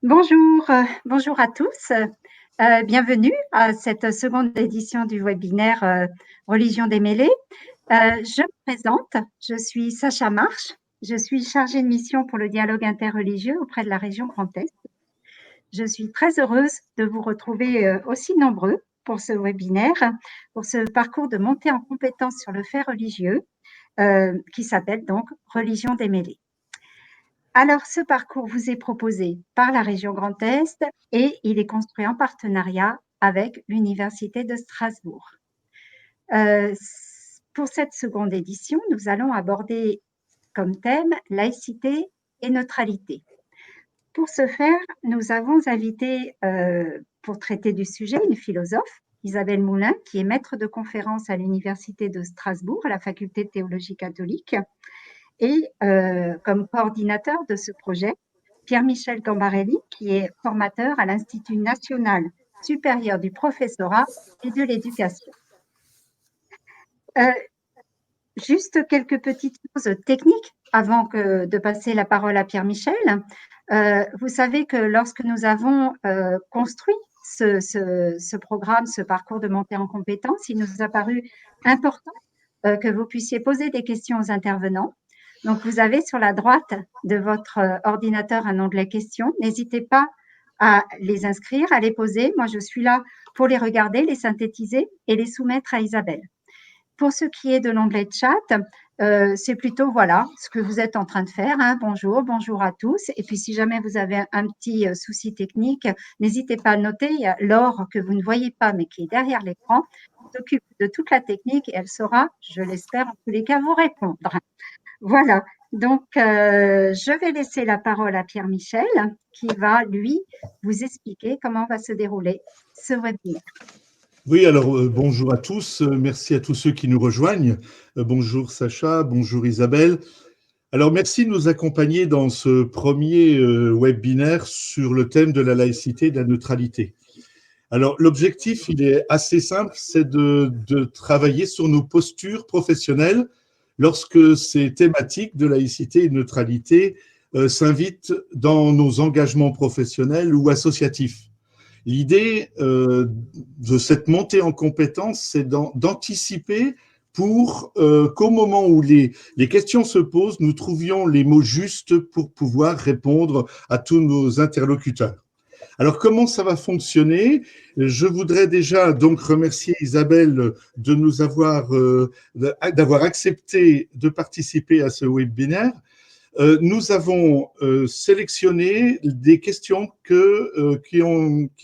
Bonjour à tous. Bienvenue à cette seconde édition du webinaire Religion démêlée. Je me présente, je suis Sacha Marche, je suis chargée de mission pour le dialogue interreligieux auprès de la région Grand Est. Je suis très heureuse de vous retrouver aussi nombreux pour ce webinaire, pour ce parcours de montée en compétence sur le fait religieux qui s'appelle donc Religion démêlée. Alors, ce parcours vous est proposé par la région Grand Est et il est construit en partenariat avec l'Université de Strasbourg. Pour cette seconde édition, nous allons aborder comme thème laïcité et neutralité. Pour ce faire, nous avons invité, pour traiter du sujet, une philosophe, Isabelle Moulin, qui est maître de conférence à l'Université de Strasbourg, à la faculté de théologie catholique, et comme coordinateur de ce projet, Pierre-Michel Gambarelli, qui est formateur à l'Institut national supérieur du professorat et de l'éducation. Juste quelques petites choses techniques avant de passer la parole à Pierre-Michel. Vous savez que lorsque nous avons construit ce programme, ce parcours de montée en compétences, il nous a paru important que vous puissiez poser des questions aux intervenants. Donc, vous avez sur la droite de votre ordinateur un onglet questions. N'hésitez pas à les inscrire, à les poser. Moi, je suis là pour les regarder, les synthétiser et les soumettre à Isabelle. Pour ce qui est de l'onglet chat, c'est plutôt voilà ce que vous êtes en train de faire. Hein. Bonjour à tous. Et puis, si jamais vous avez un petit souci technique, n'hésitez pas à noter. Il y a Laure que vous ne voyez pas, mais qui est derrière l'écran, qui s'occupe de toute la technique et elle saura, je l'espère, en tous les cas, vous répondre. Voilà, donc je vais laisser la parole à Pierre-Michel qui va, lui, vous expliquer comment va se dérouler ce webinaire. Oui, alors bonjour à tous, merci à tous ceux qui nous rejoignent. Bonjour Sacha, bonjour Isabelle. Alors merci de nous accompagner dans ce premier webinaire sur le thème de la laïcité et de la neutralité. Alors l'objectif, il est assez simple, c'est de travailler sur nos postures professionnelles lorsque ces thématiques de laïcité et de neutralité s'invitent dans nos engagements professionnels ou associatifs. L'idée de cette montée en compétence, c'est d'anticiper pour qu'au moment où les questions se posent, nous trouvions les mots justes pour pouvoir répondre à tous nos interlocuteurs. Alors, comment ça va fonctionner? Je voudrais déjà donc remercier Isabelle de nous d'avoir accepté de participer à ce webinaire. Nous avons sélectionné des questions qui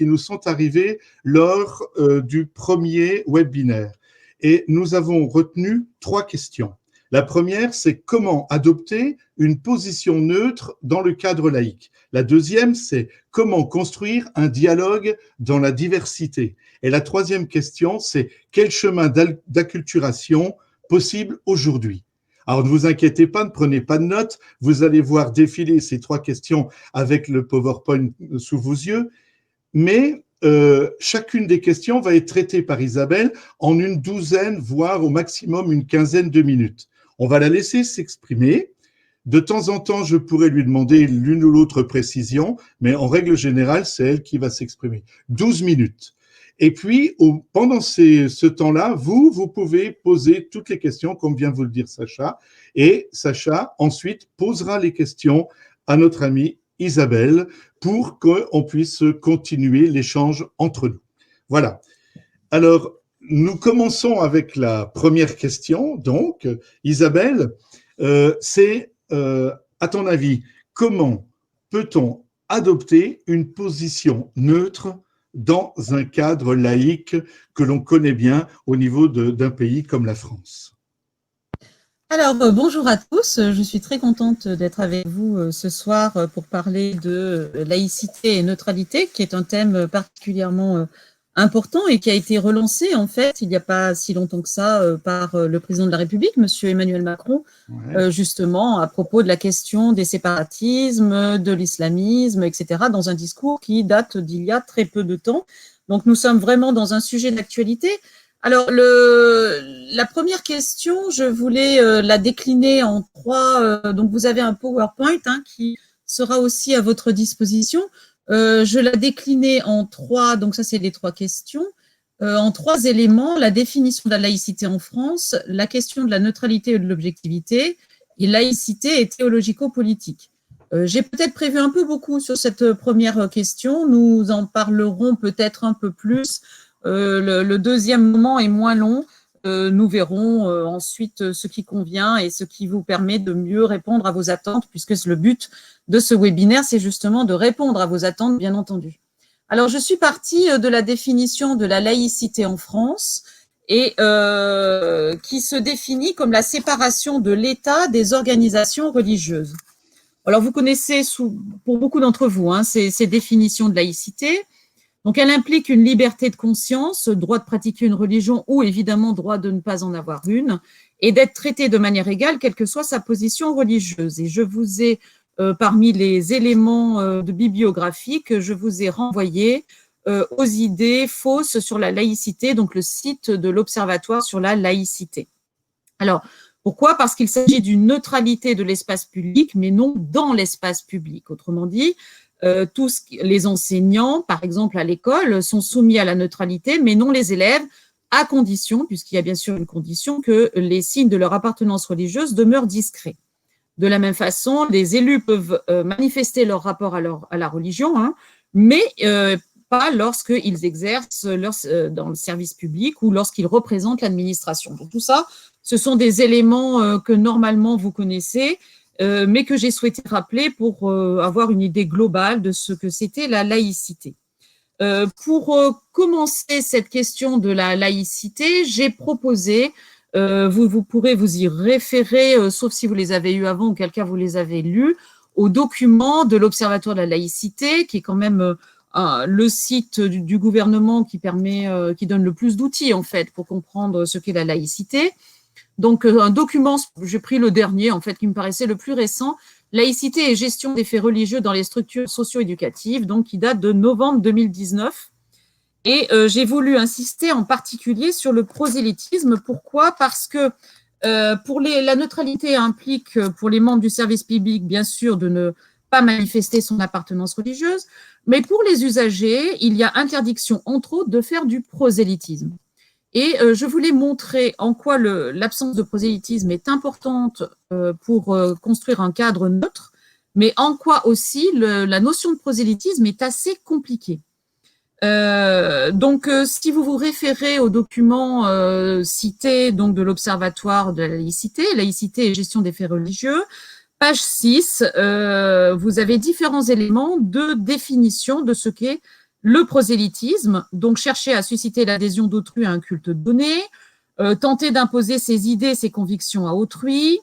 nous sont arrivées lors du premier webinaire. Et nous avons retenu 3 questions. La première, c'est comment adopter une position neutre dans le cadre laïque. La deuxième, c'est comment construire un dialogue dans la diversité. Et la troisième question, c'est quel chemin d'acculturation possible aujourd'hui. Alors ne vous inquiétez pas, ne prenez pas de notes, vous allez voir défiler ces 3 questions avec le PowerPoint sous vos yeux, mais chacune des questions va être traitée par Isabelle en une douzaine, voire au maximum une quinzaine de minutes. On va la laisser s'exprimer. De temps en temps, je pourrais lui demander l'une ou l'autre précision, mais en règle générale, c'est elle qui va s'exprimer. 12 minutes. Et puis, pendant ce temps-là, vous pouvez poser toutes les questions, comme vient de vous le dire Sacha, et Sacha, ensuite, posera les questions à notre amie Isabelle pour qu'on puisse continuer l'échange entre nous. Voilà. Alors, nous commençons avec la première question. Donc, Isabelle, c'est, à ton avis, comment peut-on adopter une position neutre dans un cadre laïque que l'on connaît bien au niveau d'un pays comme la France? Alors, bonjour à tous. Je suis très contente d'être avec vous ce soir pour parler de laïcité et neutralité, qui est un thème particulièrement important et qui a été relancé, en fait, il n'y a pas si longtemps que ça, par le président de la République, monsieur Emmanuel Macron, justement, à propos de la question des séparatismes, de l'islamisme, etc., dans un discours qui date d'il y a très peu de temps. Donc, nous sommes vraiment dans un sujet d'actualité. Alors, la première question, je voulais la décliner en 3. Donc, vous avez un PowerPoint qui sera aussi à votre disposition. Je l'ai déclinée en 3, donc ça c'est les 3 questions, en 3 éléments: la définition de la laïcité en France, la question de la neutralité et de l'objectivité, et laïcité et théologico-politique. J'ai peut-être prévu un peu beaucoup sur cette première question, nous en parlerons peut-être un peu plus. Le deuxième moment est moins long. Nous verrons ensuite ce qui convient et ce qui vous permet de mieux répondre à vos attentes, puisque le but de ce webinaire, c'est justement de répondre à vos attentes, bien entendu. Alors, je suis partie de la définition de la laïcité en France, et qui se définit comme la séparation de l'État des organisations religieuses. Alors, vous connaissez, pour beaucoup d'entre vous, ces définitions de laïcité. Donc, elle implique une liberté de conscience, droit de pratiquer une religion ou évidemment droit de ne pas en avoir une, et d'être traité de manière égale, quelle que soit sa position religieuse. Et je vous ai, parmi les éléments de bibliographie, que je vous ai renvoyé aux idées fausses sur la laïcité, donc le site de l'Observatoire sur la laïcité. Alors, pourquoi? Parce qu'il s'agit d'une neutralité de l'espace public, mais non dans l'espace public. Autrement dit, tous les enseignants, par exemple à l'école, sont soumis à la neutralité, mais non les élèves, à condition, puisqu'il y a bien sûr une condition, que les signes de leur appartenance religieuse demeurent discrets. De la même façon, les élus peuvent manifester leur rapport à la religion, mais pas lorsqu'ils exercent dans le service public ou lorsqu'ils représentent l'administration. Donc tout ça, ce sont des éléments que normalement vous connaissez, mais que j'ai souhaité rappeler pour avoir une idée globale de ce que c'était la laïcité. Pour commencer cette question de la laïcité, j'ai proposé, vous pourrez vous y référer, sauf si vous les avez eus avant ou auquel cas vous les avez lus, au document de l'Observatoire de la laïcité, qui est quand même le site du gouvernement qui donne le plus d'outils en fait pour comprendre ce qu'est la laïcité. Donc, un document, j'ai pris le dernier, en fait, qui me paraissait le plus récent, Laïcité et gestion des faits religieux dans les structures socio-éducatives, donc qui date de novembre 2019. Et j'ai voulu insister en particulier sur le prosélytisme. Pourquoi? Parce que la neutralité implique pour les membres du service public, bien sûr, de ne pas manifester son appartenance religieuse, mais pour les usagers, il y a interdiction, entre autres, de faire du prosélytisme. Et je voulais montrer en quoi l'absence de prosélytisme est importante pour construire un cadre neutre, mais en quoi aussi la notion de prosélytisme est assez compliquée. Donc, si vous vous référez au document cité donc, de l'Observatoire de la laïcité et gestion des faits religieux, page 6, vous avez différents éléments de définition de ce qu'est le prosélytisme, donc chercher à susciter l'adhésion d'autrui à un culte donné, tenter d'imposer ses idées, ses convictions à autrui,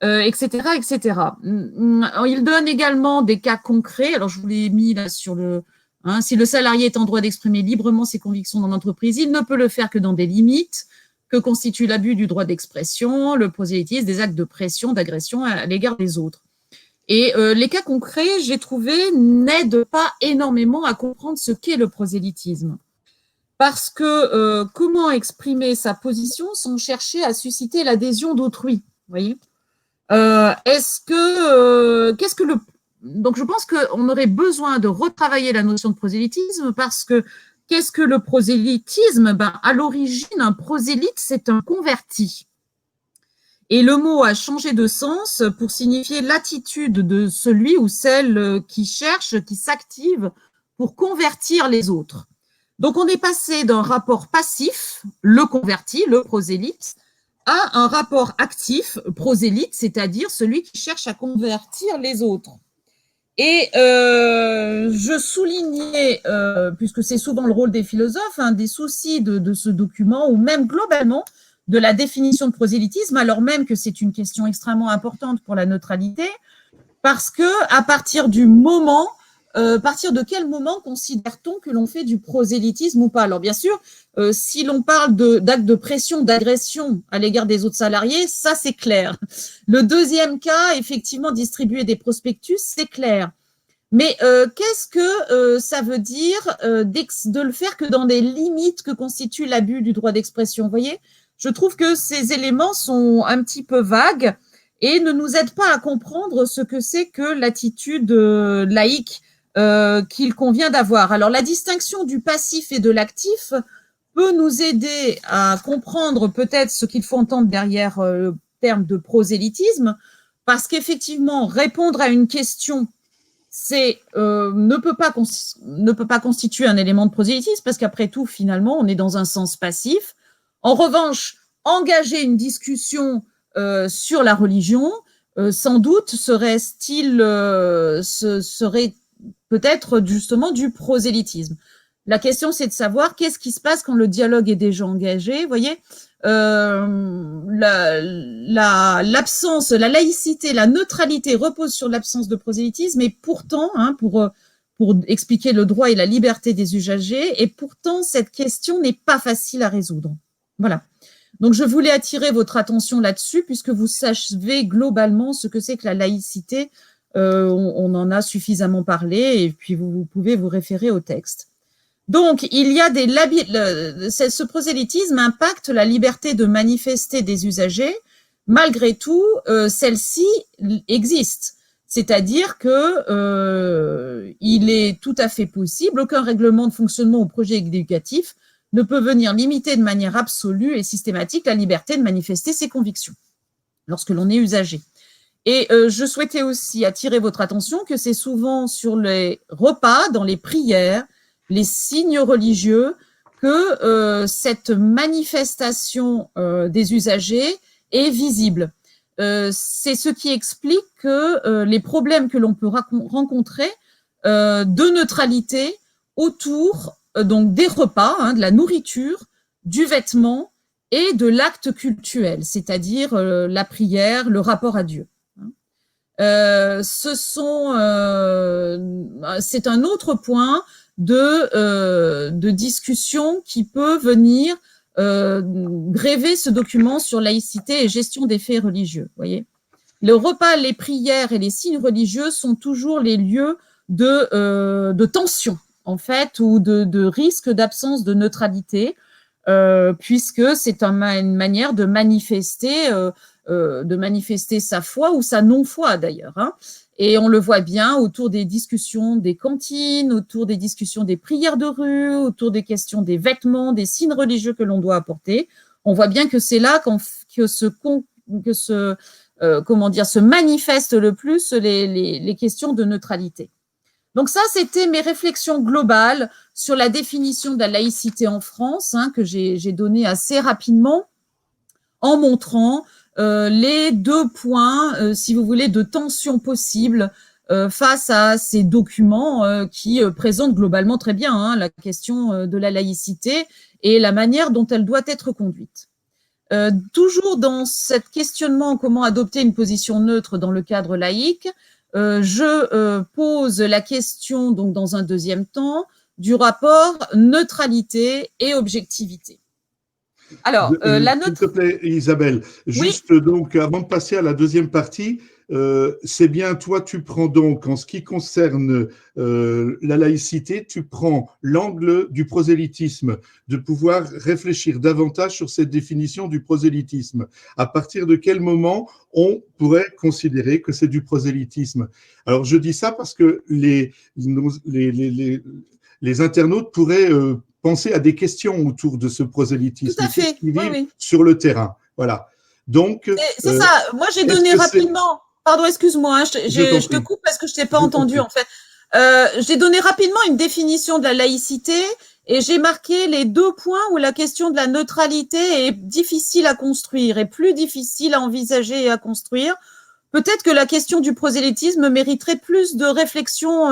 etc., etc. Il donne également des cas concrets. Alors, je vous l'ai mis là sur le... si le salarié est en droit d'exprimer librement ses convictions dans l'entreprise, il ne peut le faire que dans des limites que constituent l'abus du droit d'expression, le prosélytisme, des actes de pression, d'agression à l'égard des autres. Et les cas concrets, j'ai trouvé, n'aident pas énormément à comprendre ce qu'est le prosélytisme. Parce que comment exprimer sa position sans chercher à susciter l'adhésion d'autrui, vous voyez? Qu'est-ce que le... Donc, je pense qu'on aurait besoin de retravailler la notion de prosélytisme parce que qu'est-ce que le prosélytisme? À l'origine, un prosélyte, c'est un converti. Et le mot a changé de sens pour signifier l'attitude de celui ou celle qui cherche, qui s'active pour convertir les autres. Donc, on est passé d'un rapport passif, le converti, le prosélyte, à un rapport actif, prosélyte, c'est-à-dire celui qui cherche à convertir les autres. Et je soulignais, puisque c'est souvent le rôle des philosophes, des soucis de ce document, ou même globalement, de la définition de prosélytisme, alors même que c'est une question extrêmement importante pour la neutralité, parce que à partir de quel moment considère-t-on que l'on fait du prosélytisme ou pas? Alors bien sûr, si l'on parle d'actes de pression, d'agression à l'égard des autres salariés, ça c'est clair. Le deuxième cas, effectivement, distribuer des prospectus, c'est clair. Mais qu'est-ce que ça veut dire de le faire que dans des limites que constitue l'abus du droit d'expression? Vous voyez, je trouve que ces éléments sont un petit peu vagues et ne nous aident pas à comprendre ce que c'est que l'attitude laïque qu'il convient d'avoir. Alors, la distinction du passif et de l'actif peut nous aider à comprendre peut-être ce qu'il faut entendre derrière le terme de prosélytisme, parce qu'effectivement, répondre à une question, ne peut pas constituer un élément de prosélytisme, parce qu'après tout, finalement, on est dans un sens passif. En revanche, engager une discussion sur la religion, sans doute serait peut-être justement du prosélytisme. La question, c'est de savoir qu'est-ce qui se passe quand le dialogue est déjà engagé. Vous voyez, l'absence, la laïcité, la neutralité repose sur l'absence de prosélytisme, et pourtant, pour expliquer le droit et la liberté des usagers, et pourtant, cette question n'est pas facile à résoudre. Voilà. Donc, je voulais attirer votre attention là-dessus, puisque vous savez globalement ce que c'est que la laïcité. On en a suffisamment parlé, et puis vous pouvez vous référer au texte. Donc, il y a ce prosélytisme impacte la liberté de manifester des usagers. Malgré tout, celle-ci existe. C'est-à-dire que il est tout à fait possible, aucun règlement de fonctionnement ou projet éducatif ne peut venir limiter de manière absolue et systématique la liberté de manifester ses convictions lorsque l'on est usager. Et je souhaitais aussi attirer votre attention que c'est souvent sur les repas, dans les prières, les signes religieux, que cette manifestation des usagers est visible. C'est ce qui explique que les problèmes que l'on peut rencontrer de neutralité autour donc des repas, de la nourriture, du vêtement et de l'acte cultuel, c'est-à-dire la prière, le rapport à Dieu. C'est un autre point de discussion qui peut venir gréver ce document sur laïcité et gestion des faits religieux. Voyez, le repas, les prières et les signes religieux sont toujours les lieux de tension, en fait, ou de risque d'absence de neutralité, puisque c'est une manière de manifester sa foi ou sa non-foi d'ailleurs. Et on le voit bien autour des discussions des cantines, autour des discussions des prières de rue, autour des questions des vêtements, des signes religieux que l'on doit apporter. On voit bien que c'est là que se manifestent le plus les questions de neutralité. Donc ça, c'était mes réflexions globales sur la définition de la laïcité en France, que j'ai donné assez rapidement en montrant les deux points, si vous voulez, de tension possible face à ces documents qui présentent globalement très bien la question de la laïcité et la manière dont elle doit être conduite. Toujours dans ce questionnement comment adopter une position neutre dans le cadre laïque, je pose la question, donc dans un deuxième temps, du rapport neutralité et objectivité. Alors, s'il te plaît, Isabelle, juste donc, avant de passer à la deuxième partie, c'est bien, toi, tu prends donc, en ce qui concerne la laïcité, tu prends l'angle du prosélytisme, de pouvoir réfléchir davantage sur cette définition du prosélytisme. À partir de quel moment on pourrait considérer que c'est du prosélytisme? Alors, je dis ça parce que les internautes pourraient penser à des questions autour de ce prosélytisme. Tout à fait, oui. Sur le terrain. Voilà. Donc, c'est ça. Moi, j'ai donné rapidement. Pardon, excuse-moi, je te coupe parce que je t'ai pas entendu en fait. J'ai donné rapidement une définition de la laïcité et j'ai marqué les deux points où la question de la neutralité est difficile à construire et plus difficile à envisager et à construire. Peut-être que la question du prosélytisme mériterait plus de réflexion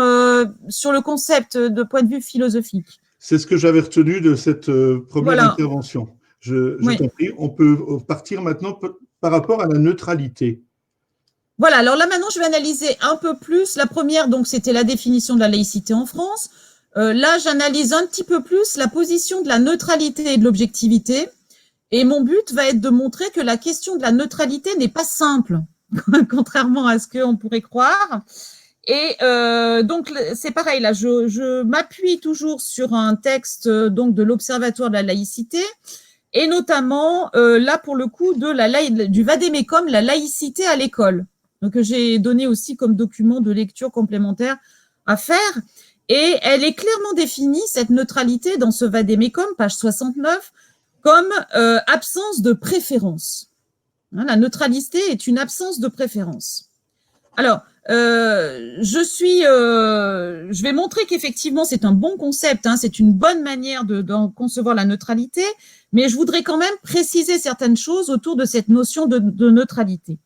sur le concept de point de vue philosophique. C'est ce que j'avais retenu de cette première intervention. Je t'en prie, on peut partir maintenant par rapport à la neutralité. Voilà, alors là maintenant je vais analyser un peu plus. La première, donc c'était la définition de la laïcité en France. Là j'analyse un petit peu plus la position de la neutralité et de l'objectivité. Et mon but va être de montrer que la question de la neutralité n'est pas simple, contrairement à ce qu'on pourrait croire. Et donc c'est pareil, là je m'appuie toujours sur un texte donc de l'Observatoire de la laïcité. Et notamment, là, pour le coup, du Vademecum, la laïcité à l'école. Donc, j'ai donné aussi comme document de lecture complémentaire à faire. Et elle est clairement définie, cette neutralité, dans ce vade-mecum, page 69, comme absence de préférence. Hein, la neutralité est une absence de préférence. Alors, je vais montrer qu'effectivement, c'est un bon concept, hein, c'est une bonne manière de concevoir la neutralité, mais je voudrais quand même préciser certaines choses autour de cette notion de neutralité.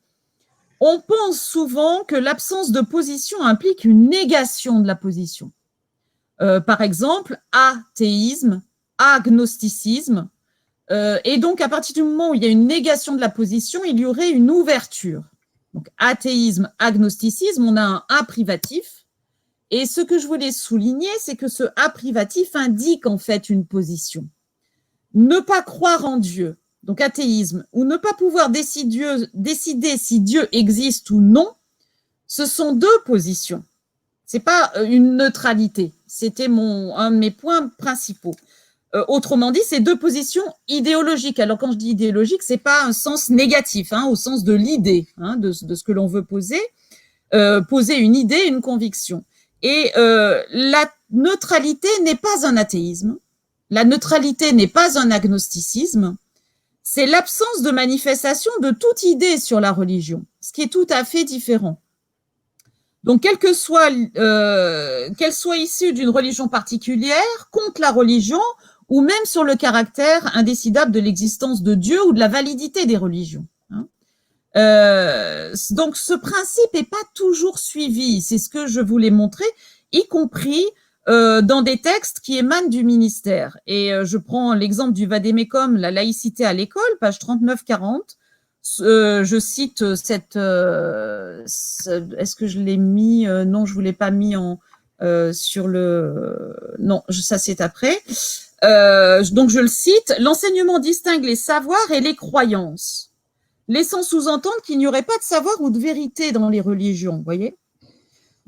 On pense souvent que l'absence de position implique une négation de la position. Par exemple, athéisme, agnosticisme, et donc à partir du moment où il y a une négation de la position, il y aurait une ouverture. Donc athéisme, agnosticisme, on a un A privatif, et ce que je voulais souligner, c'est que ce A privatif indique en fait une position. Ne pas croire en Dieu, donc athéisme, ou ne pas pouvoir décider si Dieu existe ou non, ce sont deux positions. C'est pas une neutralité. C'était un de mes points principaux. Autrement dit, c'est deux positions idéologiques. Alors, quand je dis idéologique, c'est pas un sens négatif, hein, au sens de l'idée, hein, de ce que l'on veut poser. Poser une idée, une conviction. Et la neutralité n'est pas un athéisme. La neutralité n'est pas un agnosticisme. C'est l'absence de manifestation de toute idée sur la religion, ce qui est tout à fait différent. Donc, qu'elle soit issue d'une religion particulière, contre la religion, ou même sur le caractère indécidable de l'existence de Dieu ou de la validité des religions. Hein. Donc, ce principe n'est pas toujours suivi, c'est ce que je voulais montrer, y compris dans des textes qui émanent du ministère. Et je prends l'exemple du vade-mecum, la laïcité à l'école, page 39-40. Je cite cette... est-ce que je l'ai mis non, je ne vous l'ai pas mis sur le... Non, ça c'est après. Donc je le cite. L'enseignement distingue les savoirs et les croyances, laissant sous-entendre qu'il n'y aurait pas de savoir ou de vérité dans les religions, vous voyez.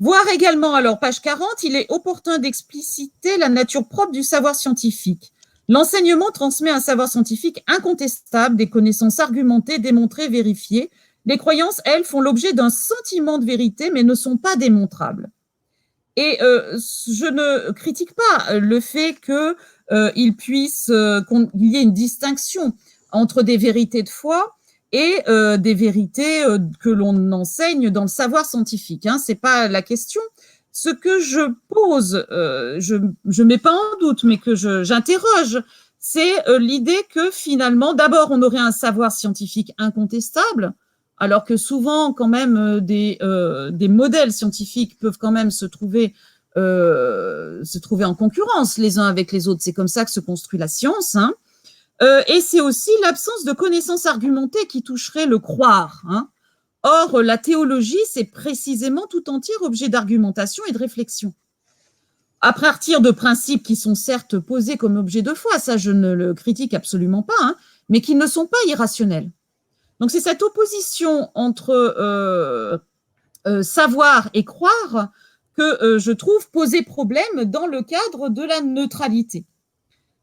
Voir également, alors, page 40, il est opportun d'expliciter la nature propre du savoir scientifique. L'enseignement transmet un savoir scientifique incontestable, des connaissances argumentées, démontrées, vérifiées. Les croyances, elles, font l'objet d'un sentiment de vérité, mais ne sont pas démontrables. Et je ne critique pas le fait qu'il puisse, qu'il y ait une distinction entre des vérités de foi et des vérités que l'on enseigne dans le savoir scientifique. Hein, c'est pas la question. Ce que je pose, je mets pas en doute, mais que j'interroge, c'est l'idée que finalement, d'abord, on aurait un savoir scientifique incontestable, alors que souvent, quand même, des modèles scientifiques peuvent quand même se trouver en concurrence les uns avec les autres. C'est comme ça que se construit la science. Hein. Et c'est aussi l'absence de connaissances argumentées qui toucherait le croire. Hein. Or, la théologie, c'est précisément tout entier objet d'argumentation et de réflexion. À partir de principes qui sont certes posés comme objet de foi, ça je ne le critique absolument pas, hein, mais qui ne sont pas irrationnels. Donc c'est cette opposition entre savoir et croire que je trouve poser problème dans le cadre de la neutralité.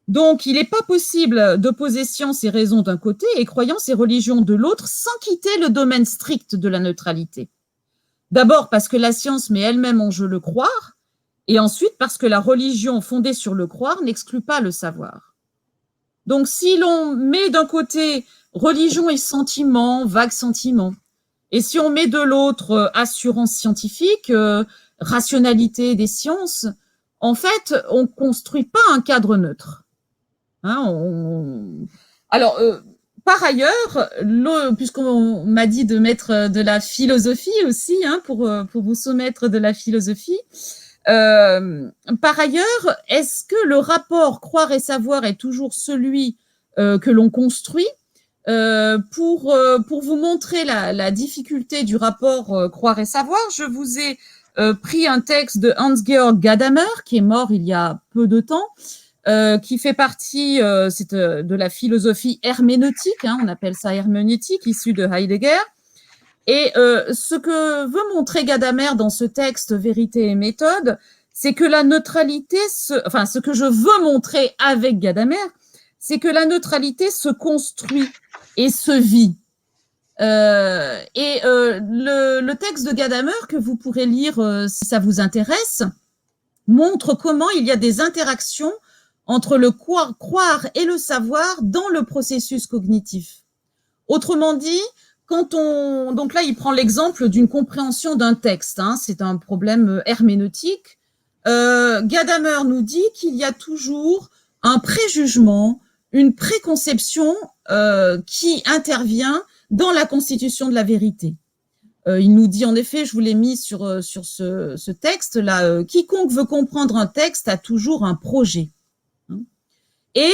Donc, il n'est pas possible d'opposer science et raison d'un côté et croyance et religion de l'autre sans quitter le domaine strict de la neutralité. D'abord parce que la science met elle-même en jeu le croire, et ensuite parce que la religion fondée sur le croire n'exclut pas le savoir. Donc, si l'on met d'un côté religion et sentiment, vague sentiment, et si on met de l'autre assurance scientifique, rationalité des sciences, en fait, on ne construit pas un cadre neutre. Hein, Alors, par ailleurs, puisqu'on m'a dit de mettre de la philosophie aussi, hein, pour vous soumettre de la philosophie, par ailleurs, est-ce que le rapport croire et savoir est toujours celui que l'on construit pour vous montrer la difficulté du rapport croire et savoir, je vous ai pris un texte de Hans-Georg Gadamer, qui est mort il y a peu de temps, qui fait partie de la philosophie herméneutique, hein, on appelle ça herméneutique, issue de Heidegger. Et ce que veut montrer Gadamer dans ce texte Vérité et méthode, c'est que la neutralité, ce que je veux montrer avec Gadamer, c'est que la neutralité se construit et se vit. Le texte de Gadamer que vous pourrez lire si ça vous intéresse, montre comment il y a des interactions entre le croire et le savoir dans le processus cognitif. Autrement dit, donc là, il prend l'exemple d'une compréhension d'un texte, hein, c'est un problème herméneutique. Gadamer nous dit qu'il y a toujours un préjugement, une préconception qui intervient dans la constitution de la vérité. Il nous dit en effet, je vous l'ai mis sur ce texte-là, quiconque veut comprendre un texte a toujours un projet. Et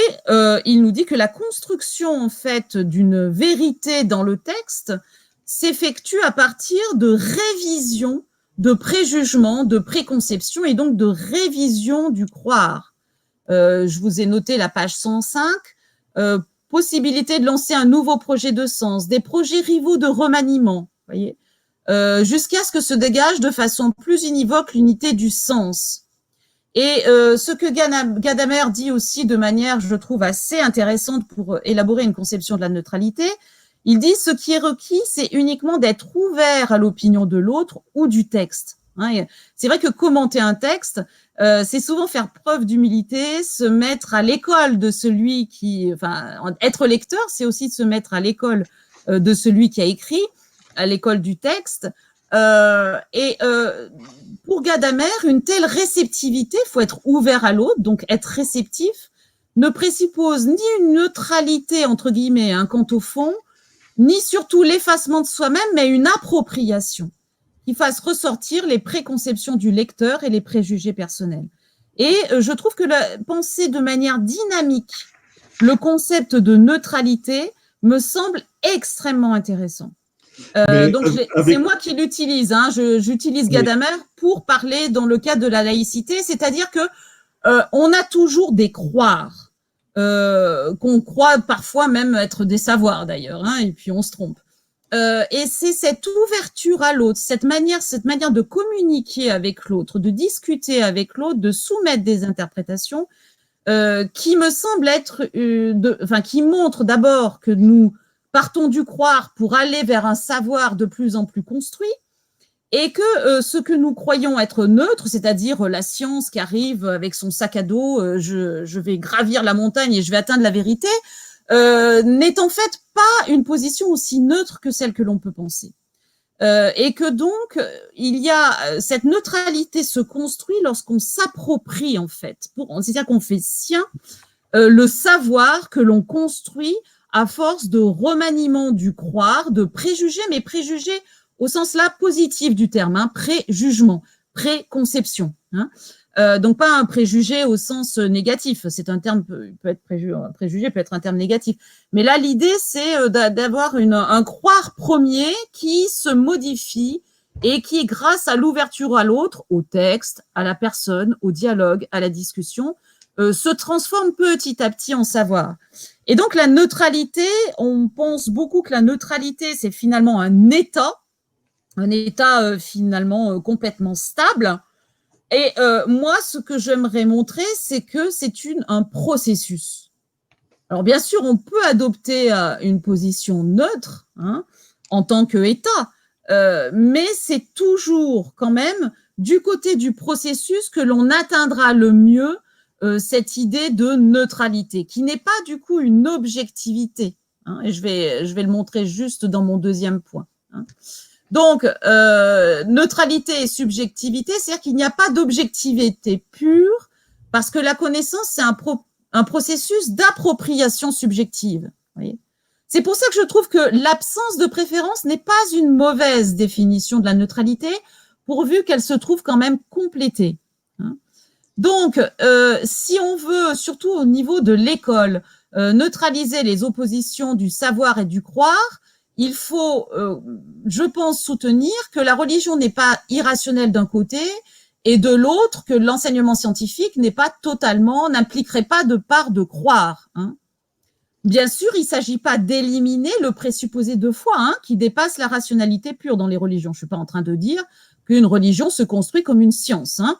il nous dit que la construction en fait d'une vérité dans le texte s'effectue à partir de révision, de préjugement, de préconception et donc de révision du croire. Je vous ai noté la page 105. Possibilité de lancer un nouveau projet de sens, des projets rivaux de remaniement, voyez, jusqu'à ce que se dégage de façon plus univoque l'unité du sens. Et ce que Gadamer dit aussi de manière, je trouve, assez intéressante pour élaborer une conception de la neutralité, il dit ce qui est requis, c'est uniquement d'être ouvert à l'opinion de l'autre ou du texte. Hein, c'est vrai que commenter un texte, c'est souvent faire preuve d'humilité, se mettre à l'école de celui qui, enfin, être lecteur, c'est aussi se mettre à l'école de celui qui a écrit, à l'école du texte. Pour Gadamer, une telle réceptivité, il faut être ouvert à l'autre, donc être réceptif, ne présuppose ni une neutralité, entre guillemets, hein, quant au fond, ni surtout l'effacement de soi-même, mais une appropriation qui fasse ressortir les préconceptions du lecteur et les préjugés personnels. Et je trouve que penser de manière dynamique le concept de neutralité me semble extrêmement intéressant. Donc c'est moi qui l'utilise, hein, j'utilise Gadamer pour parler dans le cadre de la laïcité, c'est-à-dire que on a toujours des croires, qu'on croit parfois même être des savoirs d'ailleurs, hein, et puis on se trompe. Et c'est cette ouverture à l'autre, cette manière de communiquer avec l'autre, de discuter avec l'autre, de soumettre des interprétations, qui me semble être, qui montre d'abord que nous partons du croire pour aller vers un savoir de plus en plus construit, et que ce que nous croyons être neutre, c'est-à-dire la science qui arrive avec son sac à dos, je vais gravir la montagne et je vais atteindre la vérité, n'est en fait pas une position aussi neutre que celle que l'on peut penser. Et que donc, il y a cette neutralité se construit lorsqu'on s'approprie en fait, c'est-à-dire qu'on fait sien le savoir que l'on construit à force de remaniement du croire, de préjugés, mais préjugés au sens là positif du terme, hein, préjugement, préconception. Hein. Donc pas un préjugé au sens négatif, c'est un terme un préjugé peut être un terme négatif. Mais là l'idée c'est d'avoir un croire premier qui se modifie et qui, grâce à l'ouverture à l'autre, au texte, à la personne, au dialogue, à la discussion, se transforme petit à petit en savoir. Et donc la neutralité, on pense beaucoup que la neutralité c'est finalement un état finalement complètement stable. Et moi, ce que j'aimerais montrer, c'est que c'est un processus. Alors bien sûr, on peut adopter une position neutre, hein, en tant qu'État, mais c'est toujours quand même du côté du processus que l'on atteindra le mieux cette idée de neutralité, qui n'est pas du coup une objectivité. Hein, et je vais le montrer juste dans mon deuxième point. Hein. Donc, neutralité et subjectivité, c'est-à-dire qu'il n'y a pas d'objectivité pure, parce que la connaissance, c'est un processus d'appropriation subjective. C'est pour ça que je trouve que l'absence de préférence n'est pas une mauvaise définition de la neutralité, pourvu qu'elle se trouve quand même complétée. Donc, si on veut, surtout au niveau de l'école, neutraliser les oppositions du savoir et du croire, il faut, je pense, soutenir que la religion n'est pas irrationnelle d'un côté et de l'autre que l'enseignement scientifique n'impliquerait pas de part de croire. Hein. Bien sûr, il ne s'agit pas d'éliminer le présupposé de foi, hein, qui dépasse la rationalité pure dans les religions. Je ne suis pas en train de dire qu'une religion se construit comme une science, hein.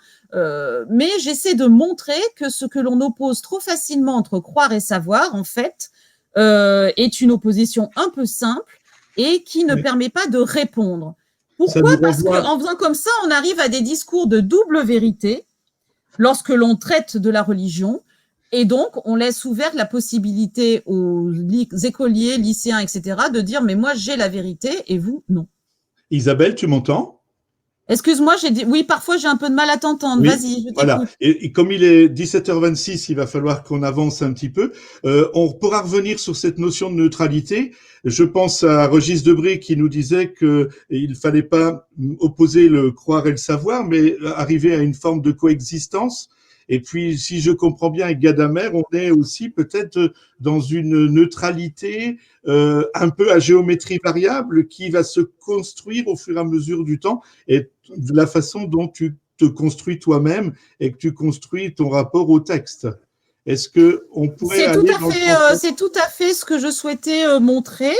Mais j'essaie de montrer que ce que l'on oppose trop facilement entre croire et savoir, en fait, est une opposition un peu simple et qui ne permet pas de répondre. Pourquoi ? Parce qu'en faisant comme ça, on arrive à des discours de double vérité lorsque l'on traite de la religion. Et donc, on laisse ouverte la possibilité aux écoliers, lycéens, etc., de dire, mais moi, j'ai la vérité et vous, non. Isabelle, tu m'entends? Excuse-moi, j'ai dit, oui, parfois j'ai un peu de mal à t'entendre. Oui, Vas-y, je voilà. t'écoute. Et comme il est 17h26, il va falloir qu'on avance un petit peu. On pourra revenir sur cette notion de neutralité. Je pense à Régis Debray qui nous disait que il fallait pas opposer le croire et le savoir, mais arriver à une forme de coexistence. Et puis, si je comprends bien avec Gadamer, on est aussi peut-être dans une neutralité un peu à géométrie variable qui va se construire au fur et à mesure du temps et de la façon dont tu te construis toi-même et que tu construis ton rapport au texte. Est-ce que on pourrait aller dans le sens... C'est tout à fait ce que je souhaitais montrer.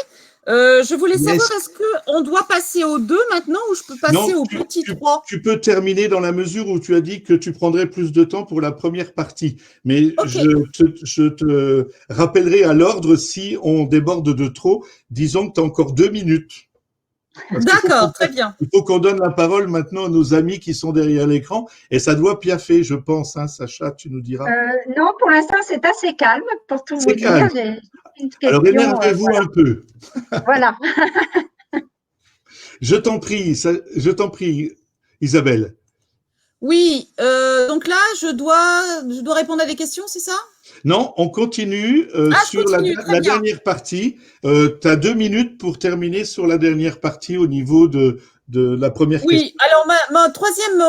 Je voulais savoir, est-ce qu'on doit passer au 2 maintenant ou je peux passer au petit 3? Tu peux terminer dans la mesure où tu as dit que tu prendrais plus de temps pour la première partie. Mais Okay. je te rappellerai à l'ordre si on déborde de trop. Disons que tu as encore 2 minutes. D'accord, très bien. Il faut qu'on donne la parole maintenant à nos amis qui sont derrière l'écran. Et ça doit piaffer, je pense. Hein, Sacha, tu nous diras. Non, pour l'instant, c'est assez calme, pour tout vous dire. J'ai une question. Alors, énervez-vous voilà. un peu. Voilà. Je t'en prie, Isabelle. Oui, donc là, je dois répondre à des questions, c'est ça? Non, on continue sur la dernière partie. Tu as 2 minutes pour terminer sur la dernière partie au niveau de la première question. Oui, alors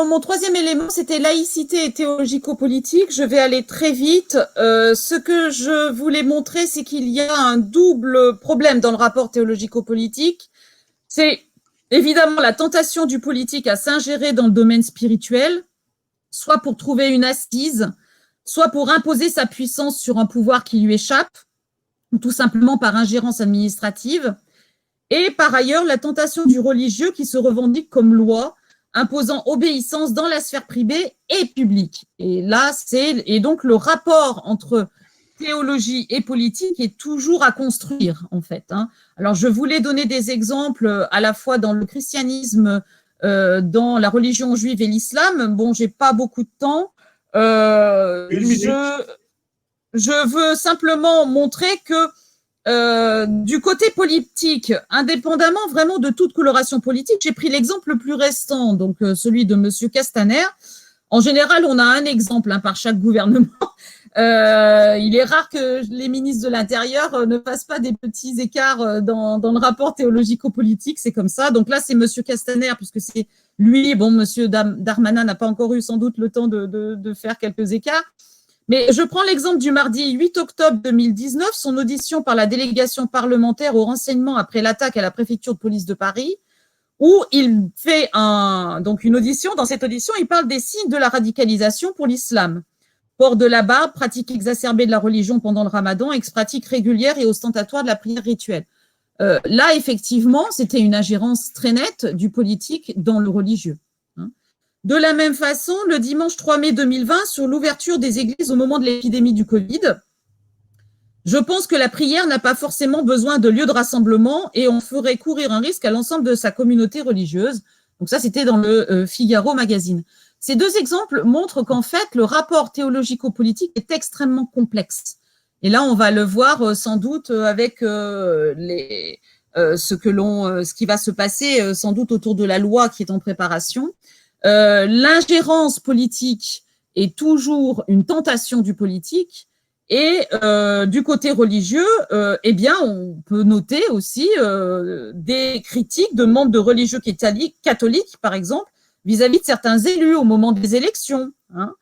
mon troisième élément, c'était laïcité et théologico-politique. Je vais aller très vite. Ce que je voulais montrer, c'est qu'il y a un double problème dans le rapport théologico-politique. C'est évidemment la tentation du politique à s'ingérer dans le domaine spirituel, soit pour trouver une assise, soit pour imposer sa puissance sur un pouvoir qui lui échappe, ou tout simplement par ingérence administrative. Et par ailleurs, la tentation du religieux qui se revendique comme loi, imposant obéissance dans la sphère privée et publique. Et là, et donc le rapport entre théologie et politique est toujours à construire, en fait. Hein. Alors, je voulais donner des exemples à la fois dans le christianisme, dans la religion juive et l'islam. Bon, j'ai pas beaucoup de temps. Je veux simplement montrer que du côté politique, indépendamment vraiment de toute coloration politique, j'ai pris l'exemple le plus récent, donc celui de Monsieur Castaner. En général, on a un exemple par chaque gouvernement. Il est rare que les ministres de l'Intérieur ne fassent pas des petits écarts dans le rapport théologico-politique, c'est comme ça. Donc là, c'est Monsieur Castaner, puisque c'est lui. Bon, Monsieur Darmanin n'a pas encore eu sans doute le temps de faire quelques écarts. Mais je prends l'exemple du mardi 8 octobre 2019, son audition par la délégation parlementaire au renseignement après l'attaque à la préfecture de police de Paris, où il fait donc une audition. Dans cette audition, il parle des signes de la radicalisation pour l'islam. Port de la barbe, pratique exacerbée de la religion pendant le ramadan, ex-pratique régulière et ostentatoire de la prière rituelle. Là, effectivement, c'était une ingérence très nette du politique dans le religieux. De la même façon, le dimanche 3 mai 2020, sur l'ouverture des églises au moment de l'épidémie du Covid, je pense que la prière n'a pas forcément besoin de lieu de rassemblement et on ferait courir un risque à l'ensemble de sa communauté religieuse. Donc ça, c'était dans le Figaro magazine. Ces deux exemples montrent qu'en fait, le rapport théologico-politique est extrêmement complexe. Et là, on va le voir sans doute avec ce qui va se passer sans doute autour de la loi qui est en préparation. L'ingérence politique est toujours une tentation du politique et du côté religieux, eh bien, on peut noter aussi des critiques de membres de religieux catholiques, par exemple, vis-à-vis de certains élus au moment des élections. Hein.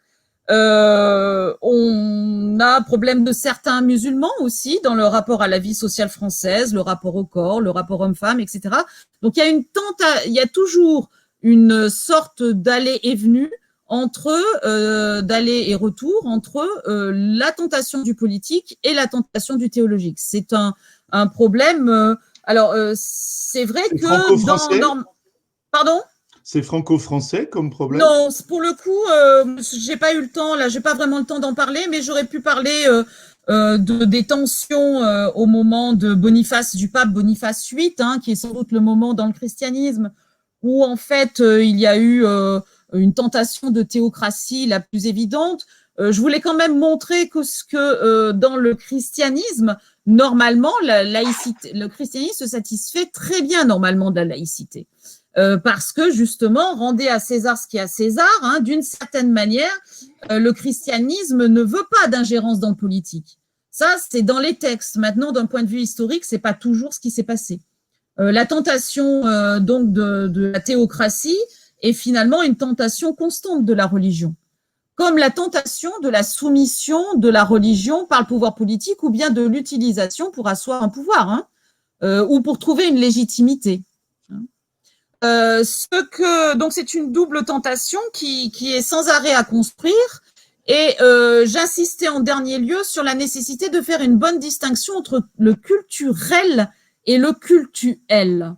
On a un problème de certains musulmans aussi dans le rapport à la vie sociale française, le rapport au corps, le rapport homme-femme, etc. Donc, il y a toujours une sorte d'aller et venue d'aller et retour entre la tentation du politique et la tentation du théologique. C'est un problème. C'est vrai que Pardon ? C'est franco-français comme problème? Non, pour le coup, j'ai pas eu le temps. Là, j'ai pas vraiment le temps d'en parler, mais j'aurais pu parler des tensions au moment de du pape Boniface VIII, hein, qui est sans doute le moment dans le christianisme où en fait il y a eu une tentation de théocratie la plus évidente. Je voulais quand même montrer que dans le christianisme, normalement, la laïcité, le christianisme se satisfait très bien normalement de la laïcité. Parce que justement, rendez à César ce qui est à César, hein, d'une certaine manière, le christianisme ne veut pas d'ingérence dans le politique. Ça, c'est dans les textes. Maintenant, d'un point de vue historique, c'est pas toujours ce qui s'est passé. La tentation donc de la théocratie est finalement une tentation constante de la religion, comme la tentation de la soumission de la religion par le pouvoir politique ou bien de l'utilisation pour asseoir un pouvoir, hein, ou pour trouver une légitimité. Donc c'est une double tentation qui est sans arrêt à construire. Et j'insistais en dernier lieu sur la nécessité de faire une bonne distinction entre le culturel et le cultuel.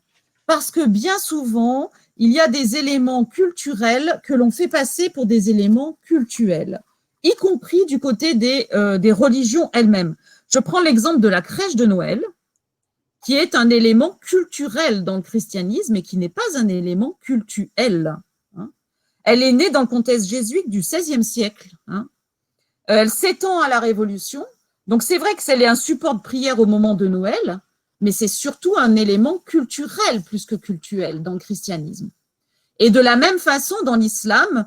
Parce que bien souvent, il y a des éléments culturels que l'on fait passer pour des éléments cultuels, y compris du côté des religions elles-mêmes. Je prends l'exemple de la crèche de Noël, qui est un élément culturel dans le christianisme et qui n'est pas un élément cultuel. Hein. Elle est née dans le contexte jésuite du XVIe siècle. Hein. Elle s'étend à la Révolution. Donc, c'est vrai que c'est un support de prière au moment de Noël, mais c'est surtout un élément culturel plus que cultuel dans le christianisme. Et de la même façon, dans l'islam,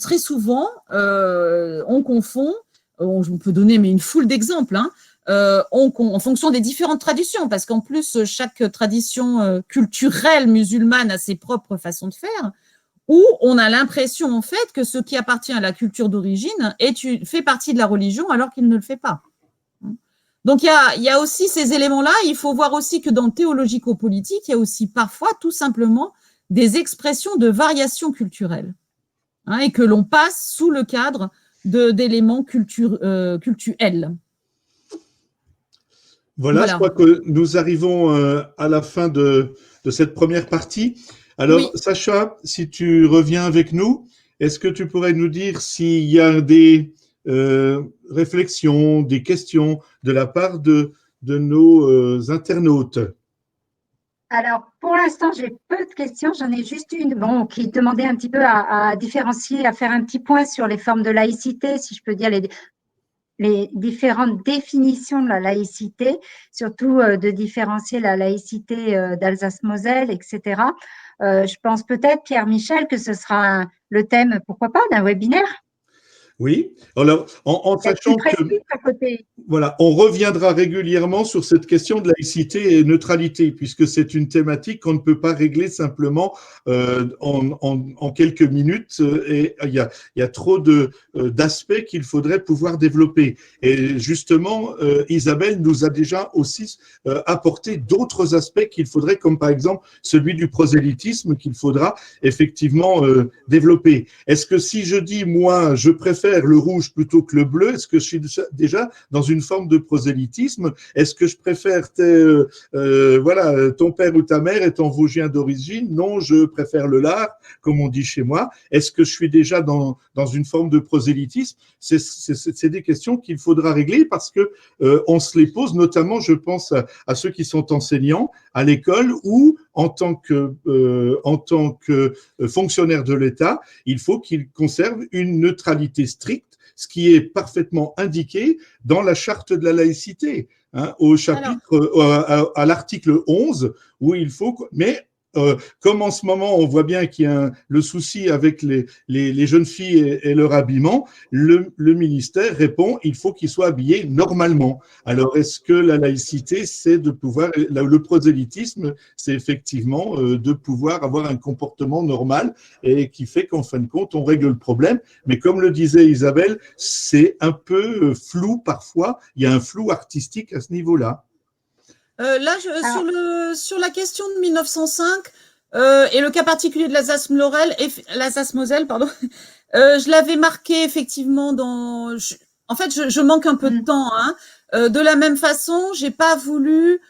très souvent, on confond, on peut donner mais une foule d'exemples, hein, en fonction des différentes traditions, parce qu'en plus, chaque tradition culturelle musulmane a ses propres façons de faire, où on a l'impression, en fait, que ce qui appartient à la culture d'origine fait partie de la religion alors qu'il ne le fait pas. Donc, il y a aussi ces éléments-là. Il faut voir aussi que dans le théologico-politique, il y a aussi parfois, tout simplement, des expressions de variations culturelles, hein, et que l'on passe sous le cadre d'éléments cultuels. Voilà, je crois que nous arrivons à la fin de cette première partie. Alors, oui. Sacha, si tu reviens avec nous, est-ce que tu pourrais nous dire s'il y a des réflexions, des questions de la part de nos internautes? Alors, pour l'instant, j'ai peu de questions. J'en ai juste une qui demandait un petit peu à différencier, à faire un petit point sur les formes de laïcité, si je peux dire les différentes définitions de la laïcité, surtout de différencier la laïcité d'Alsace-Moselle, etc. Je pense peut-être, Pierre-Michel, que ce sera le thème, pourquoi pas, d'un webinaire. Oui, alors en sachant que voilà, on reviendra régulièrement sur cette question de laïcité et neutralité, puisque c'est une thématique qu'on ne peut pas régler simplement en quelques minutes, et il y a trop d'aspects qu'il faudrait pouvoir développer. Et justement, Isabelle nous a déjà aussi apporté d'autres aspects qu'il faudrait, comme par exemple celui du prosélytisme, qu'il faudra effectivement développer. Est-ce que si je dis, moi, je préfère le rouge plutôt que le bleu, est-ce que je suis déjà dans une forme de prosélytisme? Est-ce que je préfère voilà, ton père ou ta mère étant vosgien d'origine? Non, je préfère le lard, comme on dit chez moi. Est-ce que je suis déjà dans une forme de prosélytisme? C'est des questions qu'il faudra régler parce que on se les pose, notamment, je pense, à ceux qui sont enseignants à l'école ou en tant que fonctionnaire de l'État, il faut qu'ils conservent une neutralité stricte, ce qui est parfaitement indiqué dans la charte de la laïcité, hein, au chapitre, à l'article 11, où il faut, mais comme en ce moment, on voit bien qu'il y a le souci avec les jeunes filles et leur habillement, le ministère répond, il faut qu'ils soient habillés normalement. Alors, est-ce que la laïcité, c'est de pouvoir, le prosélytisme, c'est effectivement de pouvoir avoir un comportement normal et qui fait qu'en fin de compte, on règle le problème. Mais comme le disait Isabelle, c'est un peu flou parfois, il y a un flou artistique à ce niveau-là. Sur la question de 1905 et le cas particulier de l'Alsace-Moselle, pardon, je l'avais marqué effectivement en fait, je manque un peu de temps. Hein. De la même façon, j'ai pas voulu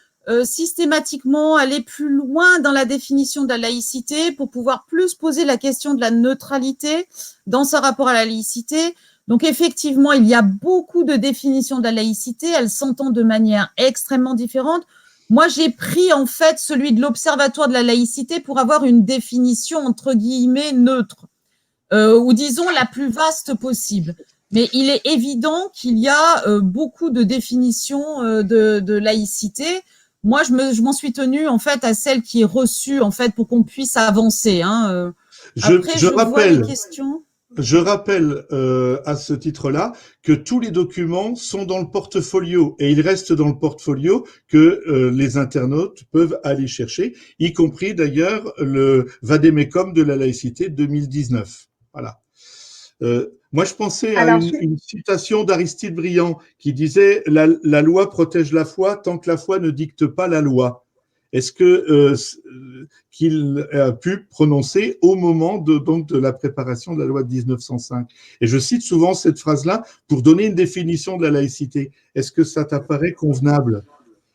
systématiquement aller plus loin dans la définition de la laïcité pour pouvoir plus poser la question de la neutralité dans ce rapport à la laïcité. Donc, effectivement, il y a beaucoup de définitions de la laïcité. Elles s'entendent de manière extrêmement différente. Moi, j'ai pris, en fait, celui de l'Observatoire de la laïcité pour avoir une définition, entre guillemets, neutre. ou disons la plus vaste possible. Mais il est évident qu'il y a beaucoup de définitions de laïcité. Moi, je m'en suis tenue en fait à celle qui est reçue en fait pour qu'on puisse avancer. Hein. Après, je vois les questions. Je rappelle à ce titre-là que tous les documents sont dans le portfolio et ils restent dans le portfolio que les internautes peuvent aller chercher, y compris d'ailleurs le Vademecum de la laïcité 2019. Voilà. Moi, je pensais à une citation d'Aristide Briand qui disait la loi protège la foi tant que la foi ne dicte pas la loi. Est-ce que qu'il a pu prononcer au moment de la préparation de la loi de 1905? Et je cite souvent cette phrase-là pour donner une définition de la laïcité. Est-ce que ça t'apparaît convenable?